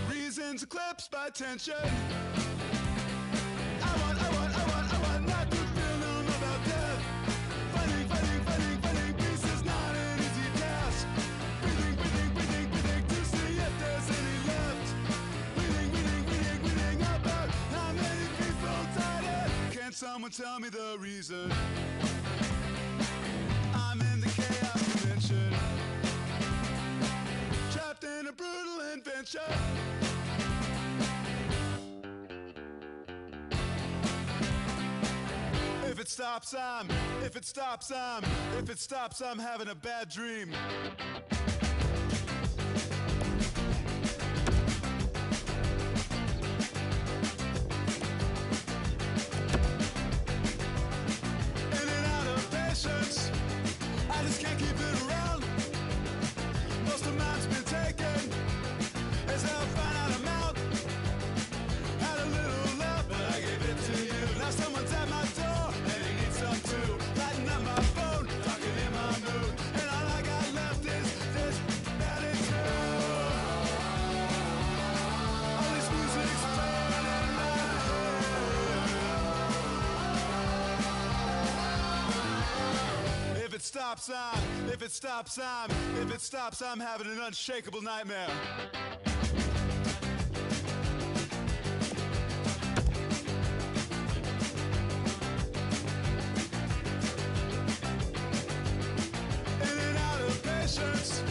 Reasons eclipsed by tension. I want not to feel numb about death. Finding peace is not an easy task. Breathing to see if there's any left. Reading about how many people died. Can someone tell me the reason? I'm in the chaos dimension, trapped in a brutal invention. If it stops, I'm having a bad dream. In and out of patience, I just can't keep it around. Most of mine's been taken, as I'll find out amount. Had a little love, but I gave it to you. Now someone's out. stops, if it stops, I'm having an unshakable nightmare. In and out of patience,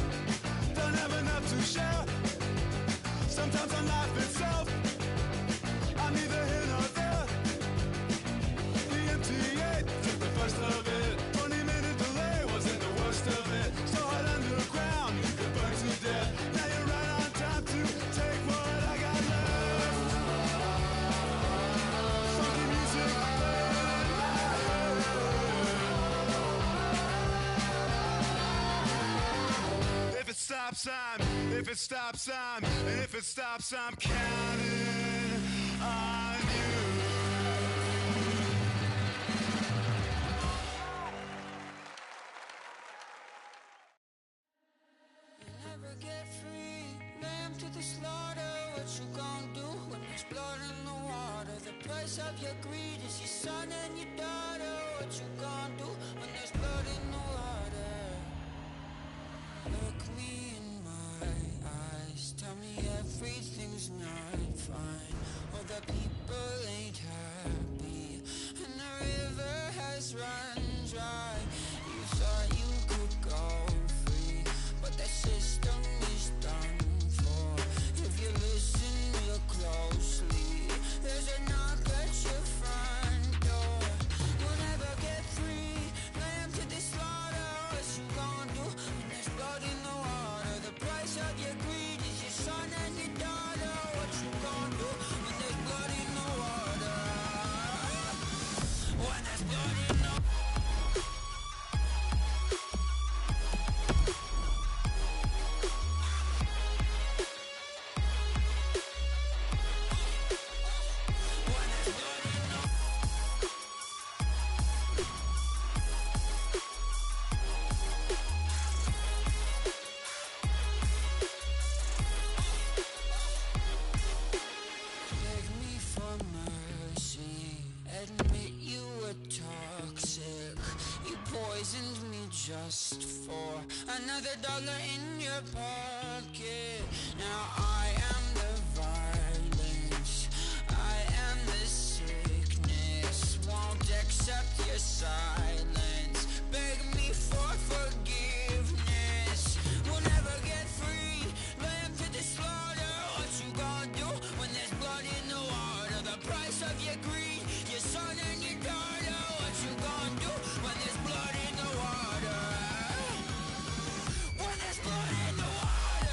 don't have enough to share. Sometimes on life itself, I'm neither here nor there. The MTA took the first of it. 20-minute delay wasn't the worst of it. So hot underground, you could burn to death. Now you're right on time to take what I got left. Funky music playing in my head. If it stops, if it stops, and if it stops, I'm counting on you. Never get free, lamb to the slaughter. What you gon' do when there's blood in the water? The price of your greed is your son and your daughter. What you gon' do when there's blood in the water? Look me in my eyes, tell me everything's not fine. All the people ain't happy, and the river has run dry. You thought you could go free, but that system is done for. If you listen real closely, there's a knock at your front door. You'll never get free, lamb to the slaughter. What you gon' do when there's blood in the water? The price of your greed is your son and your daughter. What you gon' do when there's blood in the water? When there's blood in the beg me for mercy, admit you were toxic. You poisoned me just for another dollar in your pocket. Now I am the violence, I am the sickness. Won't accept your silence, beg me for forgiveness. We'll never get free, lamb to the slaughter. What you gon' do when there's blood in the water? The price of your greed, your son and your daughter. What you gon' do when there's blood in the water? When there's blood in the water.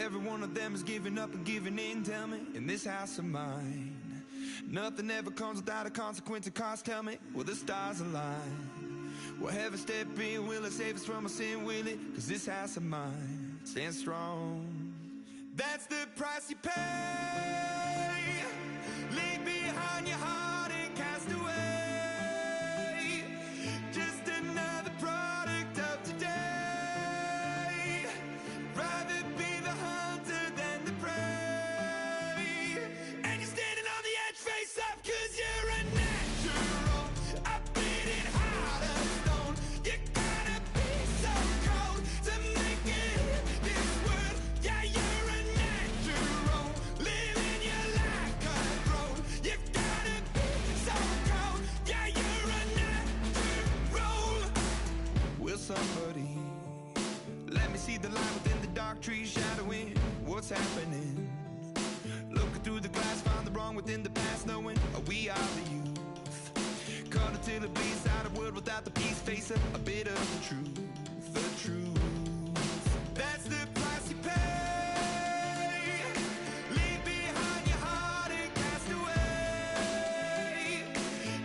every one of them is giving up and giving in. Tell me, in this house of mine, nothing ever comes without a consequence of cost. Tell me, will the stars align? Will heaven step in? Will it save us from our sin? Will it? Cause this house of mine stands strong. That's the price you pay. Leave behind your heart and cast away. Just another product of today. Rather be the hunter than the prey. And you're standing on the edge, face up, cause you're a natural. A beating heart of stone. You gotta be so cold to make it in this world. Yeah, you're a natural. Living your life cutthroat. You gotta be so cold. Yeah, you're a natural. Will somebody let me see the light within the dark trees shadowing what's happening? Looking through the glass, find the wrong within the past, knowing we are the youth. Cut until it bleeds out of world without the peace, face up a bit of the truth, the truth. That's the price you pay. Leave behind your heart and cast away.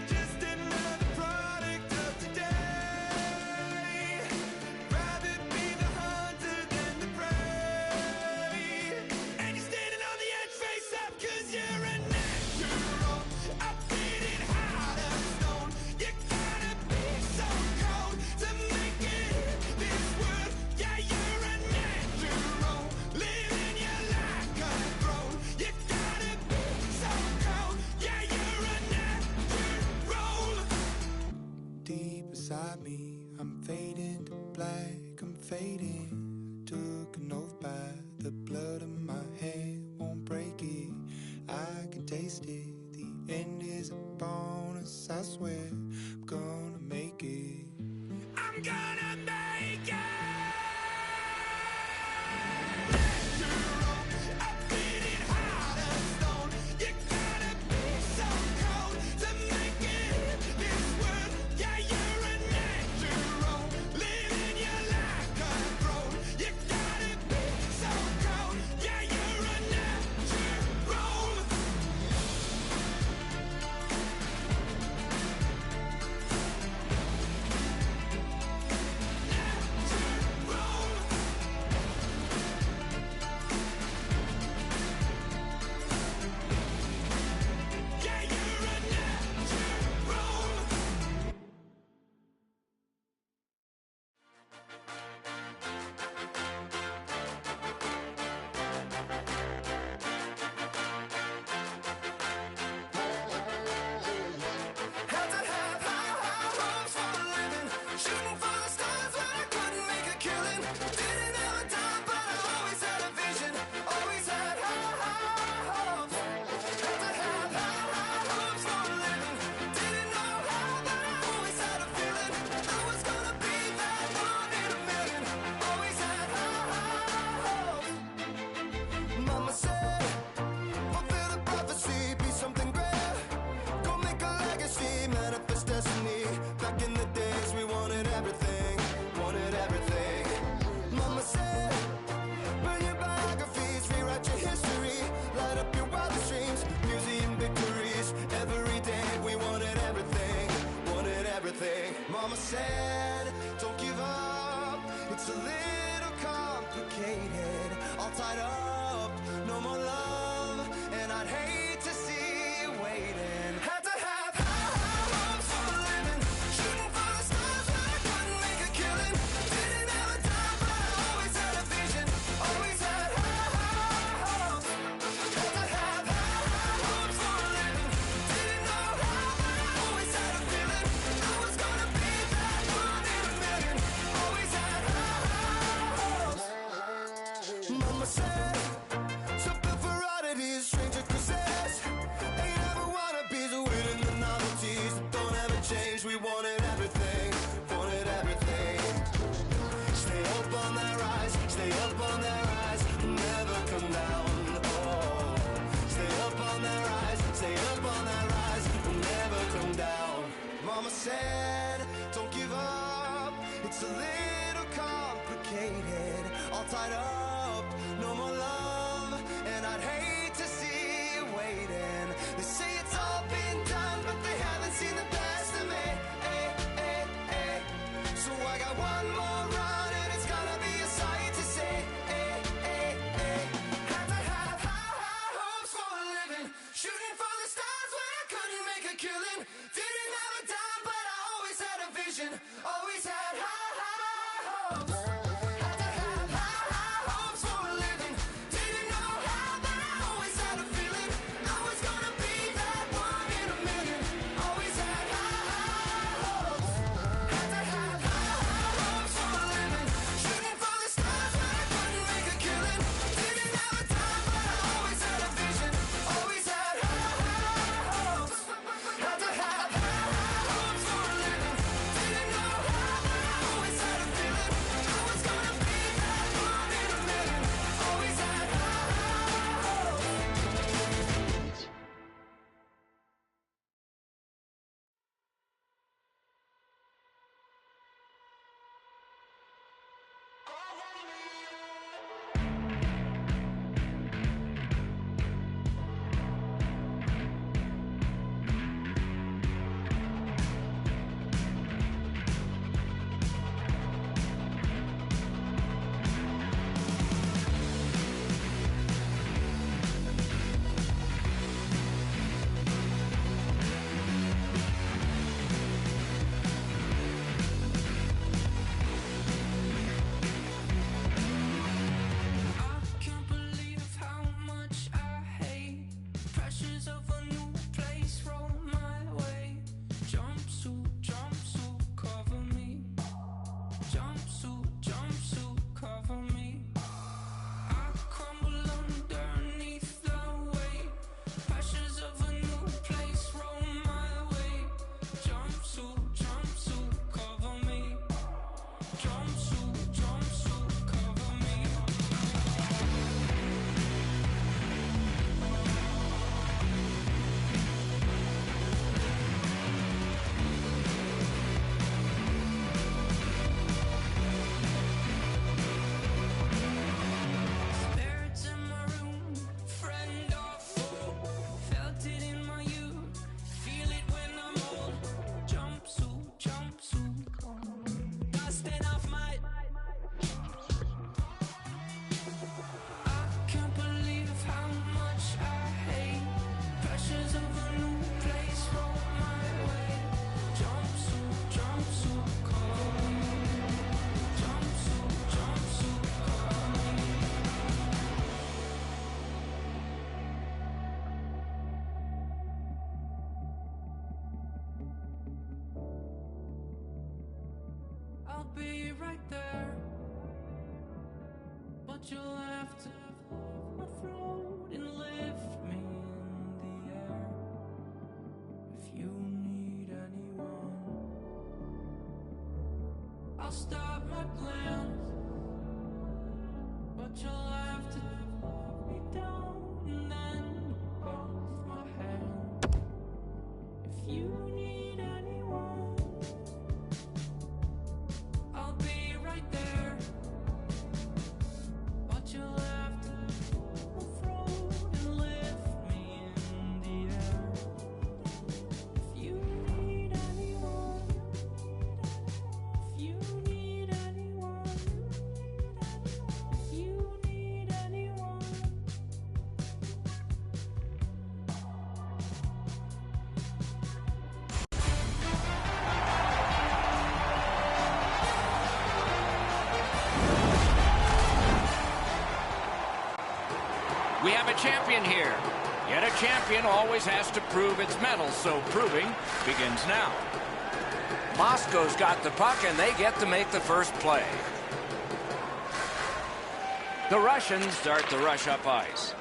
Just another product of today. Rather be the hunter than the prey. And you're standing on the edge, face up, cause you're a natural. A beating heart of stone. You gotta be so cold to make it in this world. Yeah, you're a natural. Living your life cutthroat. You gotta be so cold. Yeah, you're a natural. Deep inside me, I'm fading to black, I'm fading. Took an oath by the blood in my hand, won't break it. I can taste it. The end is upon us, I swear. I'm gonna make it. I'm gonna make it. Natural, a beating heart of stone. You gotta be so cold to make it in this world. Yeah, you're a natural. Living your life cutthroat. You gotta be so cold. Yeah, you're a natural. Yeah, you're a natural. Had to have high hopes for a living. Shooting for the stars when I couldn't make a killing. Didn't have a dime, but I always had a vision. Always had high hopes. Had to have high hopes for a living. Didn't know how, but I always had a feeling. I was gonna be that one in a million. Always had high hopes. Mama said, fulfill the prophecy, be something great. Go make a legacy, manifest destiny. Back in the days we wanted everything, wanted everything. Mama said, burn your biographies, rewrite your history. Light up your wildest dreams, museum victories. Every day we wanted everything, wanted everything. Mama said, don't give up, it's a little complicated. All tied up, no more love, and I'd hate to see you waiting. Had to have high hopes for a living. Shooting for the stars when I couldn't make a killing. Didn't have a dime, but I always had a vision. Always had high hopes. Had to have high hopes for a living. Didn't know how, but I always had a feeling. I was gonna be that one in a million. Always had high hopes. Mama said, something for oddities, stranger crusades. Ain't ever wannabes, waiting the novelties that don't ever change. We wanted everything, wanted everything. Stay up on that rise, stay up on that rise, never come down. Oh, stay up on that rise, stay up on that rise, never come down. Mama said, don't give up, it's a little complicated. All tied up, no more love, and I'd hate to see you waiting. They say it's all been done, but they haven't seen the best of me. So I got one more run, and it's gonna be a sight to see. Had to have high hopes for a living, shooting for the stars when I couldn't make a killing. Didn't have a dime, but I always had a vision, always had high hopes. Had to have high hopes for a living, didn't know how, but I always had a feeling I was gonna be that one in a million. Always had high hopes. Had to have high hopes for a living, shooting for the stars when I couldn't make a killing. Didn't have a dime, but I always had a vision, always had high hopes. Had to have high hopes for a living, didn't know how, but I always had a feeling I was gonna be that one in a million. Always had high hopes. I can't believe how much I hate pressures of a new place roll my way. Jumpsuit, jumpsuit, cover me. Jumpsuit, jumpsuit, cover me. I crumble underneath the weight. Pressures of a new place roll my way. Jumpsuit, jumpsuit, cover me. Jumpsuit, jumpsuit, cover me. Spirits in my room, friend or foe. Felt it in my youth, feel it when I'm old. Jumpsuit, jumpsuit, dusting off my. I can't believe how much I hate pressures of a new place roll my way. Jumpsuit, jumpsuit, cover me. Jumpsuit, jumpsuit, cover me. I'll be right there, but you'll have to float and lift me in the air. If you need anyone, I'll stop my plans, but you'll have to put me down and then hold my hand. If you need anyone, I'll be right there, but you'll have to float and lift me in the air. If you need anyone, if you need anyone, if you need anyone. We have a champion here. Yet a champion always has to prove its mettle, so proving begins now. Moscow's got the puck, and they get to make the first play. The Russians start the rush up ice.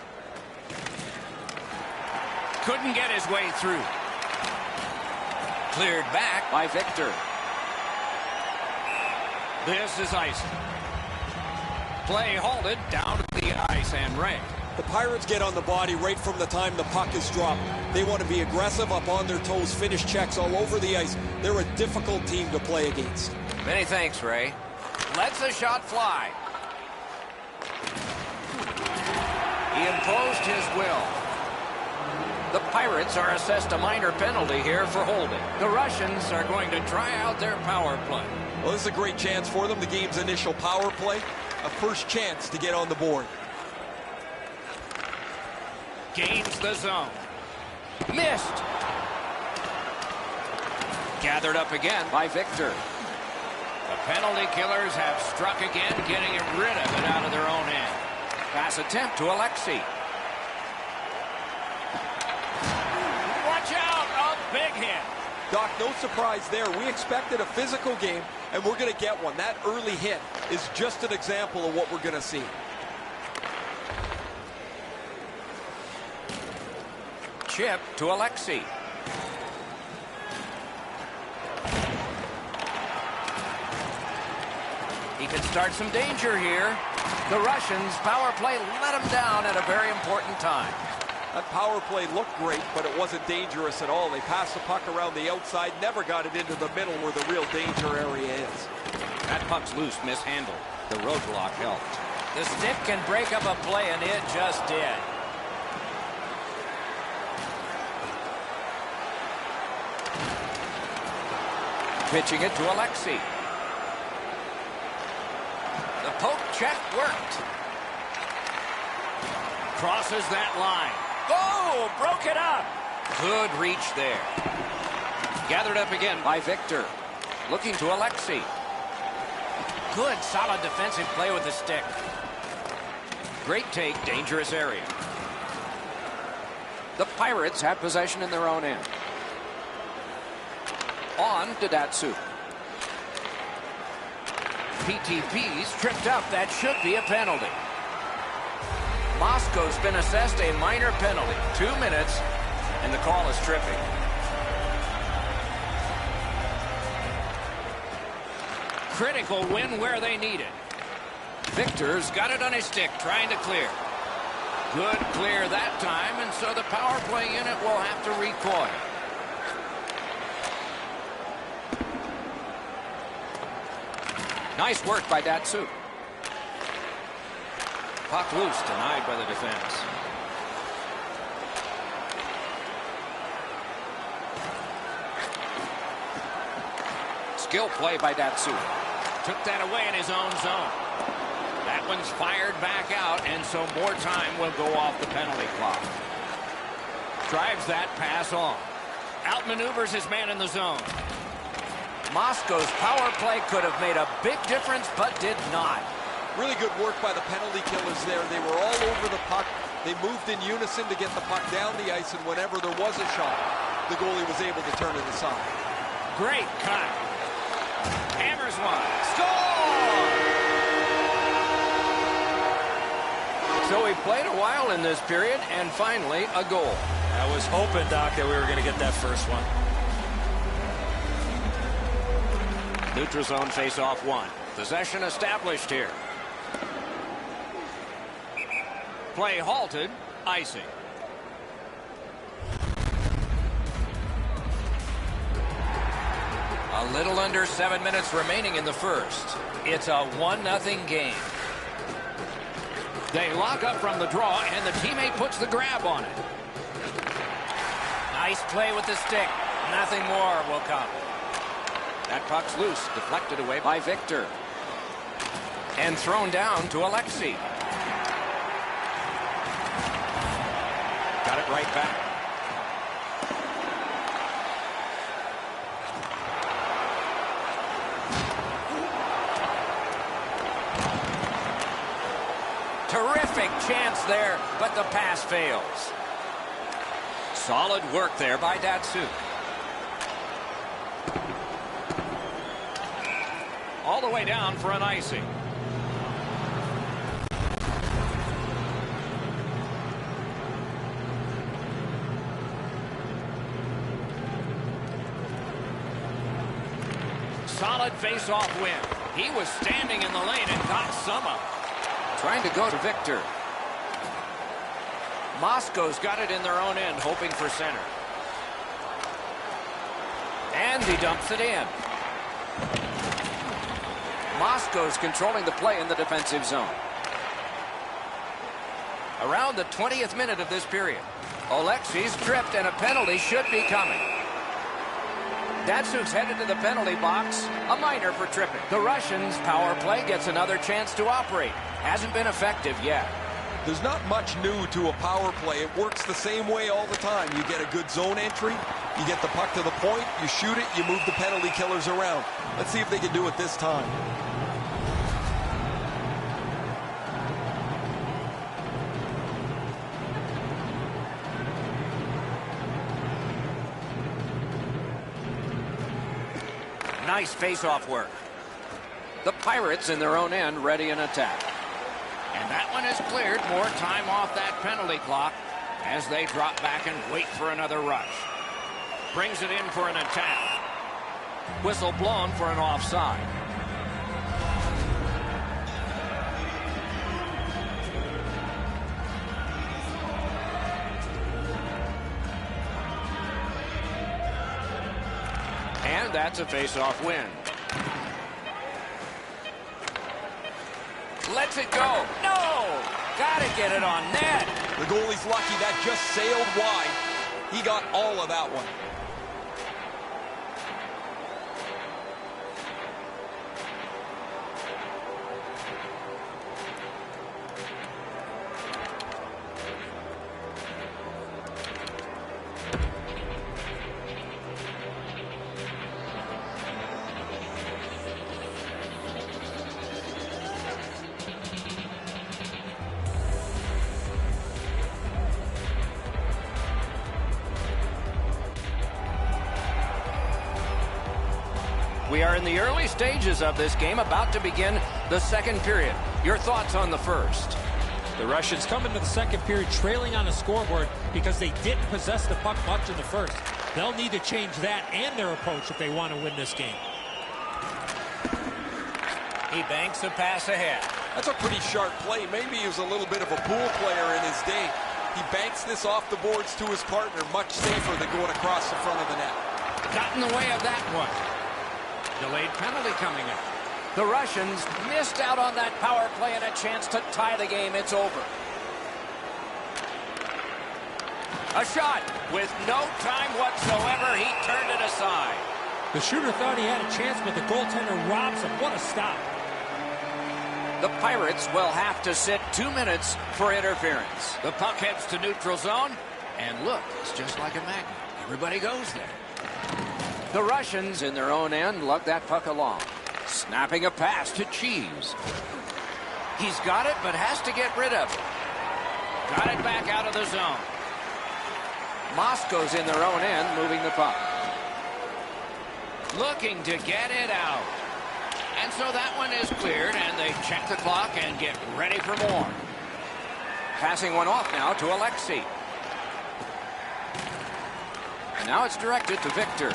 Couldn't get his way through. Cleared back by Victor. This is icing. Play halted down to the ice, and Ray. The Pirates get on the body right from the time the puck is dropped. They want to be aggressive, up on their toes, finish checks all over the ice. They're a difficult team to play against. Many thanks, Ray. Lets the shot fly. He imposed his will. The Pirates are assessed a minor penalty here for holding. The Russians are going to try out their power play. Well, this is a great chance for them. The game's initial power play, a first chance to get on the board. Gains the zone. Missed. Gathered up again by Victor. The penalty killers have struck again, getting rid of it out of their own end. Pass attempt to Alexei. Watch out, a big hit. Doc, no surprise there. We expected a physical game, and we're going to get one. That early hit is just an example of what we're going to see. Chip to Alexei. He can start some danger here. The Russians' power play let him down at a very important time. That power play looked great, but it wasn't dangerous at all. They passed the puck around the outside, never got it into the middle where the real danger area is. That puck's loose, mishandled. The roadblock helped. The stick can break up a play, and it just did. Pitching it to Alexei. The poke check worked. Crosses that line. Oh, broke it up. Good reach there. Gathered up again by Victor. Looking to Alexei. Good, solid defensive play with the stick. Great take, dangerous area. The Pirates have possession in their own end. On to Datsyuk. PTP's tripped up. That should be a penalty. Moscow's been assessed a minor penalty. 2 minutes, and the call is tripping. Critical win where they need it. Victor's got it on his stick, trying to clear. Good clear that time, and so the power play unit will have to recoil. Nice work by Datsyuk. Puck loose, denied by the defense. Skill play by Datsyuk. Took that away in his own zone. That one's fired back out, and so more time will go off the penalty clock. Drives that pass on. Outmaneuvers his man in the zone. Moscow's power play could have made a big difference, but did not. Really good work by the penalty killers there. They were all over the puck. They moved in unison to get the puck down the ice, and whenever there was a shot, the goalie was able to turn it aside. Great cut. Hammers one. Score! So he played a while in this period, and finally a goal. I was hoping, Doc, that we were going to get that first one. Neutral zone face-off one. Possession established here. Play halted. Icing. A little under 7 minutes remaining in the first. It's a 1-0 game. They lock up from the draw, and the teammate puts the grab on it. Nice play with the stick. Nothing more will come. That puck's loose, deflected away by Victor. And thrown down to Alexei. Got it right back. Terrific chance there, but the pass fails. Solid work there by Datsyuk. All the way down for an icing. Solid face-off win. He was standing in the lane and got some of it. Trying to go to Victor. Moscow's got it in their own end, hoping for center. And he dumps it in. Moscow's controlling the play in the defensive zone. Around the 20th minute of this period. Oleksiy's tripped and a penalty should be coming. Datsuk's headed to the penalty box. A minor for tripping. The Russians' power play gets another chance to operate. Hasn't been effective yet. There's not much new to a power play. It works the same way all the time. You get a good zone entry, you get the puck to the point, you shoot it, you move the penalty killers around. Let's see if they can do it this time. Nice face-off work. The Pirates in their own end ready in attack. And that one is cleared. More time off that penalty clock as they drop back and wait for another rush. Brings it in for an attack. Whistle blown for an offside. And that's a face-off win. Lets it go. No! Gotta get it on net. The goalie's lucky. That just sailed wide. He got all of that one. We are in the early stages of this game, about to begin the second period. Your thoughts on the first? The Russians come into the second period trailing on the scoreboard because they didn't possess the puck much in the first. They'll need to change that and their approach if they want to win this game. He banks a pass ahead. That's a pretty sharp play. Maybe he was a little bit of a pool player in his day. He banks this off the boards to his partner, much safer than going across the front of the net. Got in the way of that one. Delayed penalty coming up. The Russians missed out on that power play and a chance to tie the game. It's over. A shot with no time whatsoever. He turned it aside. The shooter thought he had a chance, but the goaltender robs him. What a stop. The Pirates will have to sit 2 minutes for interference. The puck heads to neutral zone. And look, it's just like a magnet. Everybody goes there. The Russians in their own end lug that puck along. Snapping a pass to Cheese. He's got it, but has to get rid of it. Got it back out of the zone. Moscow's in their own end, moving the puck. Looking to get it out. And so that one is cleared, and they check the clock and get ready for more. Passing one off now to Oleksiy. And now it's directed to Victor.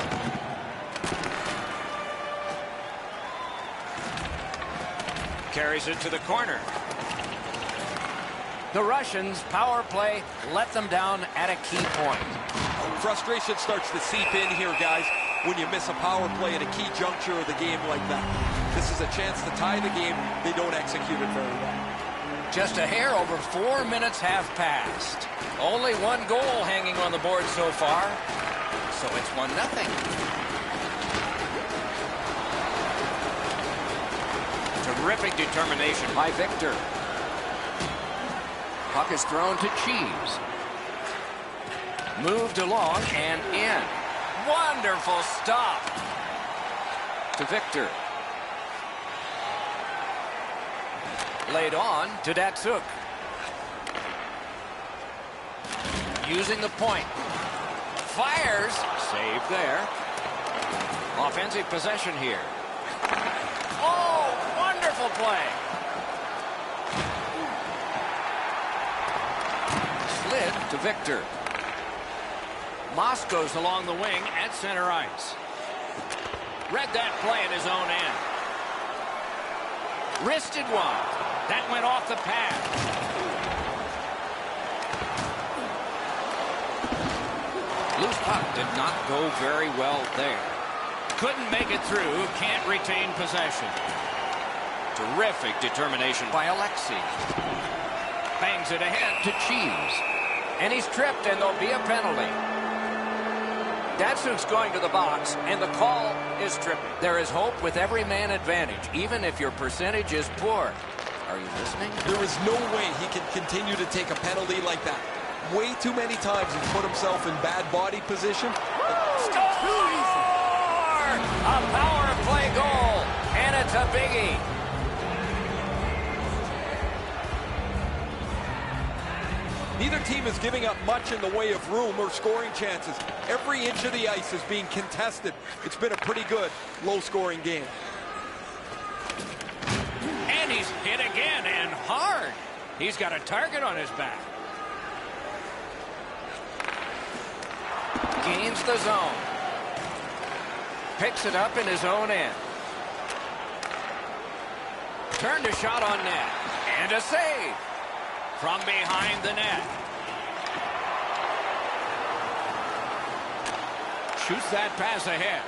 Carries it to the corner. The Russians' power play let them down at a key point. Frustration starts to seep in here, guys, when you miss a power play at a key juncture of the game like that. This is a chance to tie the game. They don't execute it very well. Just a hair over 4 minutes have passed. Only one goal hanging on the board so far. So it's 1-0. Terrific determination by Victor. Puck is thrown to Cheese. Moved along and in. Wonderful stop. To Victor. Laid on to Datsuk. Using the point. Fires. Save there. Offensive possession here. Oh, wonderful play. Slid to Victor. Moscow's along the wing at center ice. Read that play in his own end. Wristed one. That went off the pad. Loose puck did not go very well there. Couldn't make it through. Can't retain possession. Terrific determination by Oleksiy. Bangs it ahead to Cheese. And he's tripped, and there'll be a penalty. Datsuk's going to the box, and the call is tripping. There is hope with every man advantage, even if your percentage is poor. Are you listening? There is no way he can continue to take a penalty like that. Way too many times he's put himself in bad body position. Score! A power play goal, and it's a biggie. Neither team is giving up much in the way of room or scoring chances. Every inch of the ice is being contested. It's been a pretty good, low-scoring game. And he's hit again, and hard. He's got a target on his back. Gains the zone. Picks it up in his own end. Turned a shot on net. And a save. From behind the net. Shoots that pass ahead.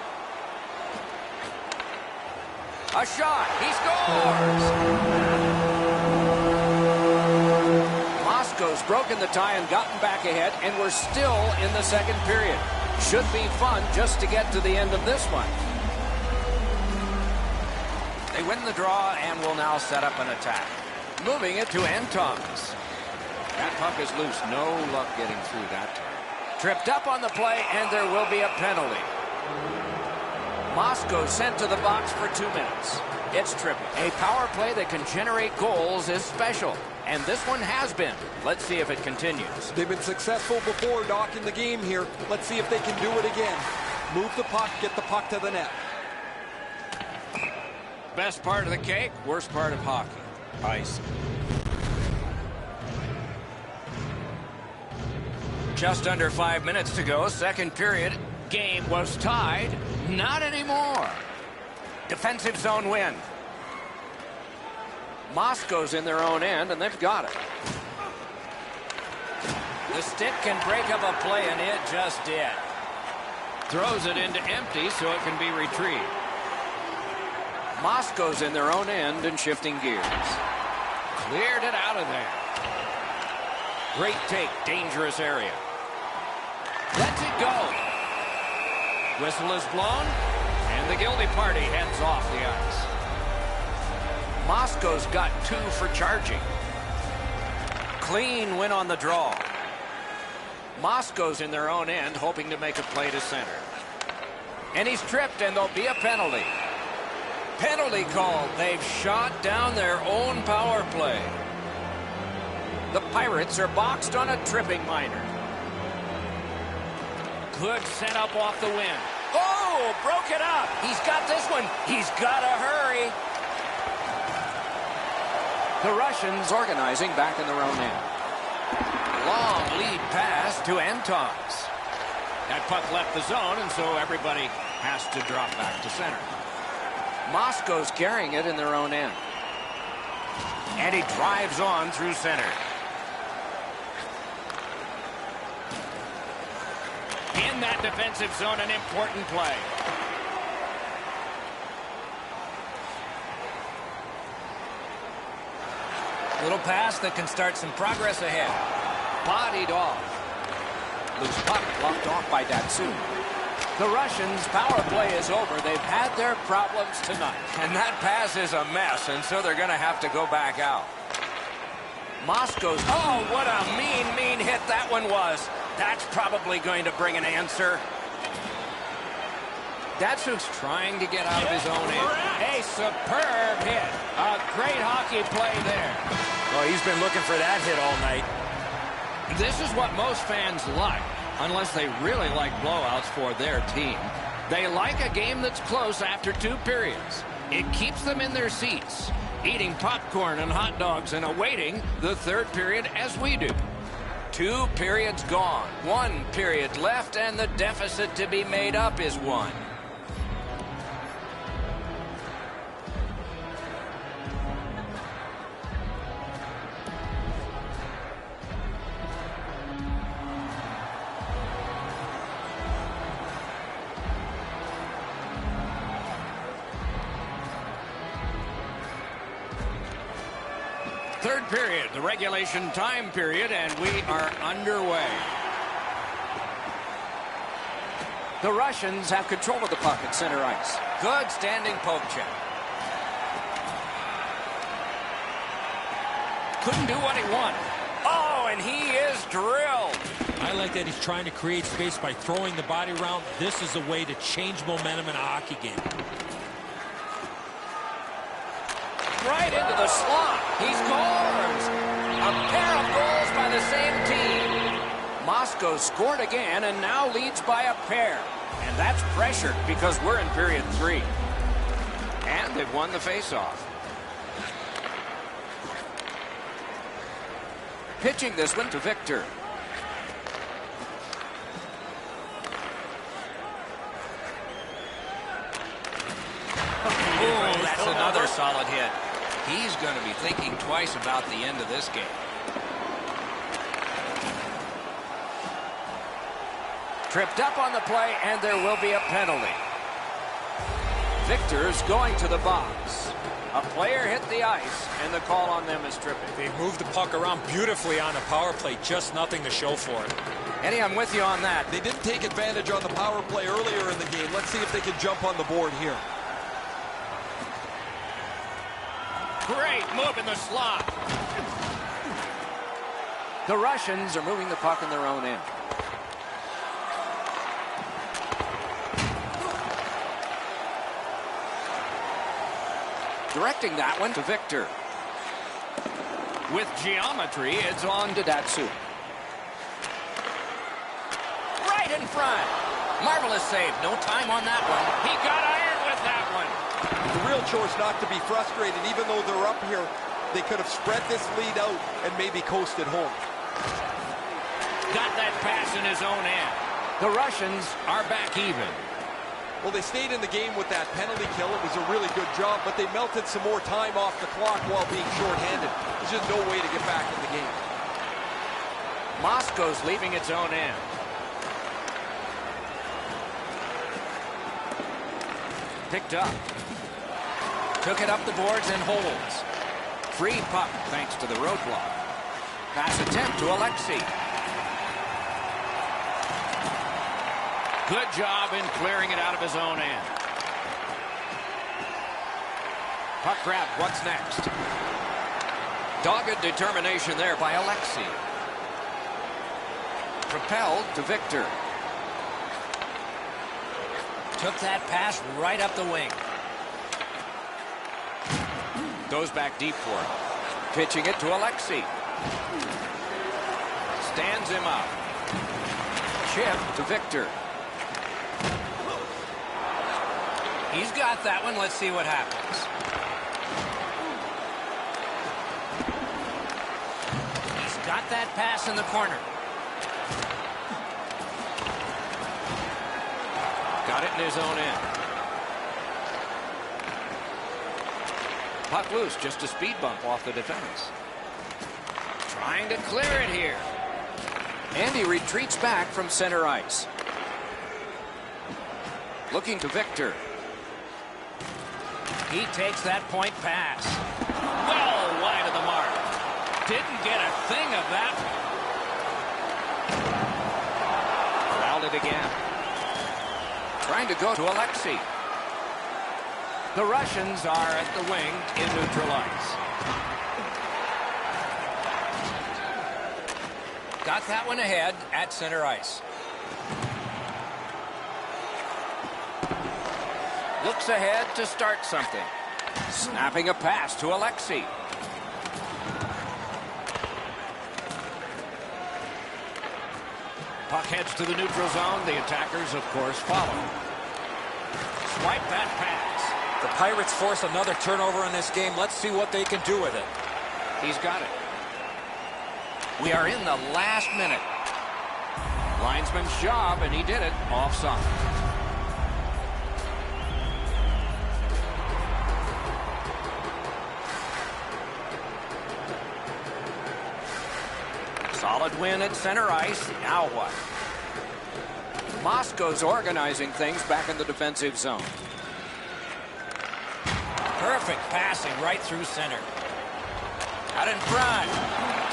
A shot. He scores. Moscow's broken the tie and gotten back ahead, and we're still in the second period. Should be fun just to get to the end of this one. They win the draw and will now set up an attack. Moving it to Antons. That puck is loose. No luck getting through that time. Tripped up on the play, and there will be a penalty. Moscow sent to the box for 2 minutes. It's tripping. A power play that can generate goals is special, and this one has been. Let's see if it continues. They've been successful before, Doc, in the game here. Let's see if they can do it again. Move the puck, get the puck to the net. Best part of the cake, worst part of hockey. Ice. Just under 5 minutes to go, second period. Game was tied. Not anymore. Defensive zone win. Moscow's in their own end, and they've got it. The stick can break up a play, and it just did. Throws it into empty so it can be retrieved. Moscow's in their own end and shifting gears. Cleared it out of there. Great take, dangerous area. Lets it go. Whistle is blown, and the guilty party heads off the ice. Moscow's got 2 for charging. Clean win on the draw. Moscow's in their own end, hoping to make a play to center. And he's tripped, and there'll be a penalty. Penalty called. They've shot down their own power play. The Pirates are boxed on a tripping minor. Good setup off the win. Oh, broke it up. He's got this one. He's got to hurry. The Russians organizing back in their own end. Long lead pass to Antons. That puck left the zone, and so everybody has to drop back to center. Moscow's carrying it in their own end. And he drives on through center. In that defensive zone, an important play. Little pass that can start some progress ahead. Bodied off. Loose puck blocked off by Datsuk. The Russians' power play is over. They've had their problems tonight. And that pass is a mess, and so they're going to have to go back out. Moscow's... Oh, what a mean hit that one was. That's probably going to bring an answer. Datsuk's trying to get out of his own end. A superb hit. A great hockey play there. Oh, he's been looking for that hit all night. This is what most fans like, unless they really like blowouts for their team. They like a game that's close after 2 periods. It keeps them in their seats, eating popcorn and hot dogs and awaiting the third period as we do. 2 periods gone, 1 period left, and the deficit to be made up is 1. Third period, the regulation time period, and we are underway. The Russians have control of the puck at center ice. Good standing poke check. Couldn't do what he wanted. Oh, and he is drilled. I like that he's trying to create space by throwing the body around. This is a way to change momentum in a hockey game. Right into the slot. He scores. A pair of goals by the same team. Moscow scored again and now leads by a pair. And that's pressure because we're in period 3. And they've won the faceoff. Pitching this one to Victor. Oh, that's another solid hit. He's going to be thinking twice about the end of this game. Tripped up on the play, and there will be a penalty. Victor's going to the box. A player hit the ice, and the call on them is tripping. They moved the puck around beautifully on the power play. Just nothing to show for it. Eddie, I'm with you on that. They didn't take advantage on the power play earlier in the game. Let's see if they can jump on the board here. Great move in the slot. The Russians are moving the puck in their own end. Directing that one to Victor. With geometry, it's on to Datsyuk. Right in front. Marvelous save. No time on that one. He got iron with that one. The real choice not to be frustrated. Even though they're up here, they could have spread this lead out and maybe coasted home. Got that pass in his own end. The Russians are back even. Well, they stayed in the game with that penalty kill. It was a really good job, but they melted some more time off the clock while being shorthanded. There's just no way to get back in the game. Moscow's leaving its own end. Picked up. Took it up the boards and holds. Free puck thanks to the roadblock. Pass attempt to Alexei. Good job in clearing it out of his own end. Puck grab, what's next? Dogged determination there by Alexei. Propelled to Victor. Took that pass right up the wing. Goes back deep for it. Pitching it to Alexei. Stands him up. Chip to Victor. He's got that one. Let's see what happens. He's got that pass in the corner. Got it in his own end. Puck loose, just a speed bump off the defense. Trying to clear it here. And he retreats back from center ice. Looking to Victor. He takes that point pass. Well wide of the mark. Didn't get a thing of that. Corralled it again. Trying to go to Alexei. The Russians are at the wing in neutral ice. Got that one ahead at center ice. Looks ahead to start something. Snapping a pass to Alexei. Puck heads to the neutral zone. The attackers, of course, follow. Swipe that pass. The Pirates force another turnover in this game. Let's see what they can do with it. He's got it. We are in the last minute. Linesman's job, and he did it offside. Solid win at center ice. Now what? Moscow's organizing things back in the defensive zone. Perfect passing right through center. Out in front.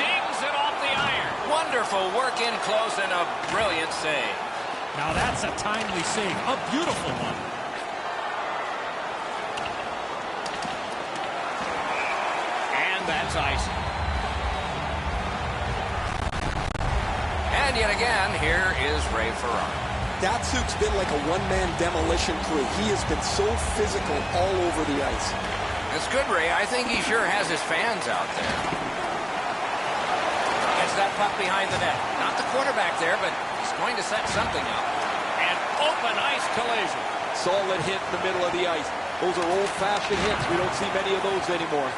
Dings it off the iron. Wonderful work in close and a brilliant save. Now that's a timely save. A beautiful one. And that's icing. And yet again, here is Ray Ferraro. Datsuk's been like a one-man demolition crew. He has been so physical all over the ice. That's good, Ray. I think he sure has his fans out there. Gets that puck behind the net. Not the quarterback there, but he's going to set something up. An open ice collision. Solid hit in the middle of the ice. Those are old-fashioned hits. We don't see many of those anymore.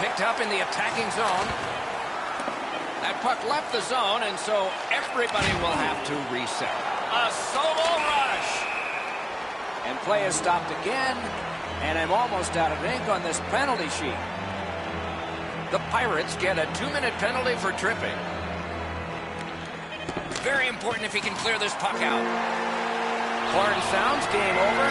Picked up in the attacking zone. That puck left the zone, and so everybody will have to reset. A solo rush. And play is stopped again, and I'm almost out of ink on this penalty sheet. The Pirates get a 2-minute penalty for tripping. Very important if he can clear this puck out. Horn sounds, game over.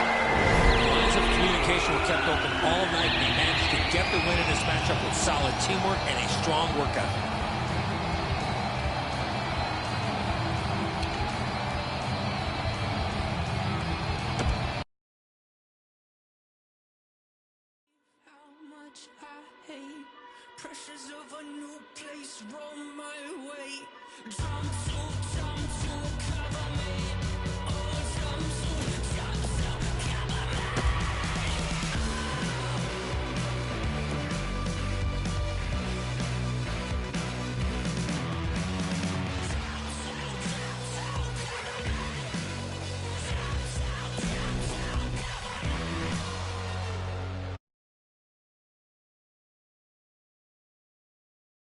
Lines of communication were kept open all night, and he managed to get the win in this matchup with solid teamwork and a strong work ethic. Pressures of a new place roll my way. Jump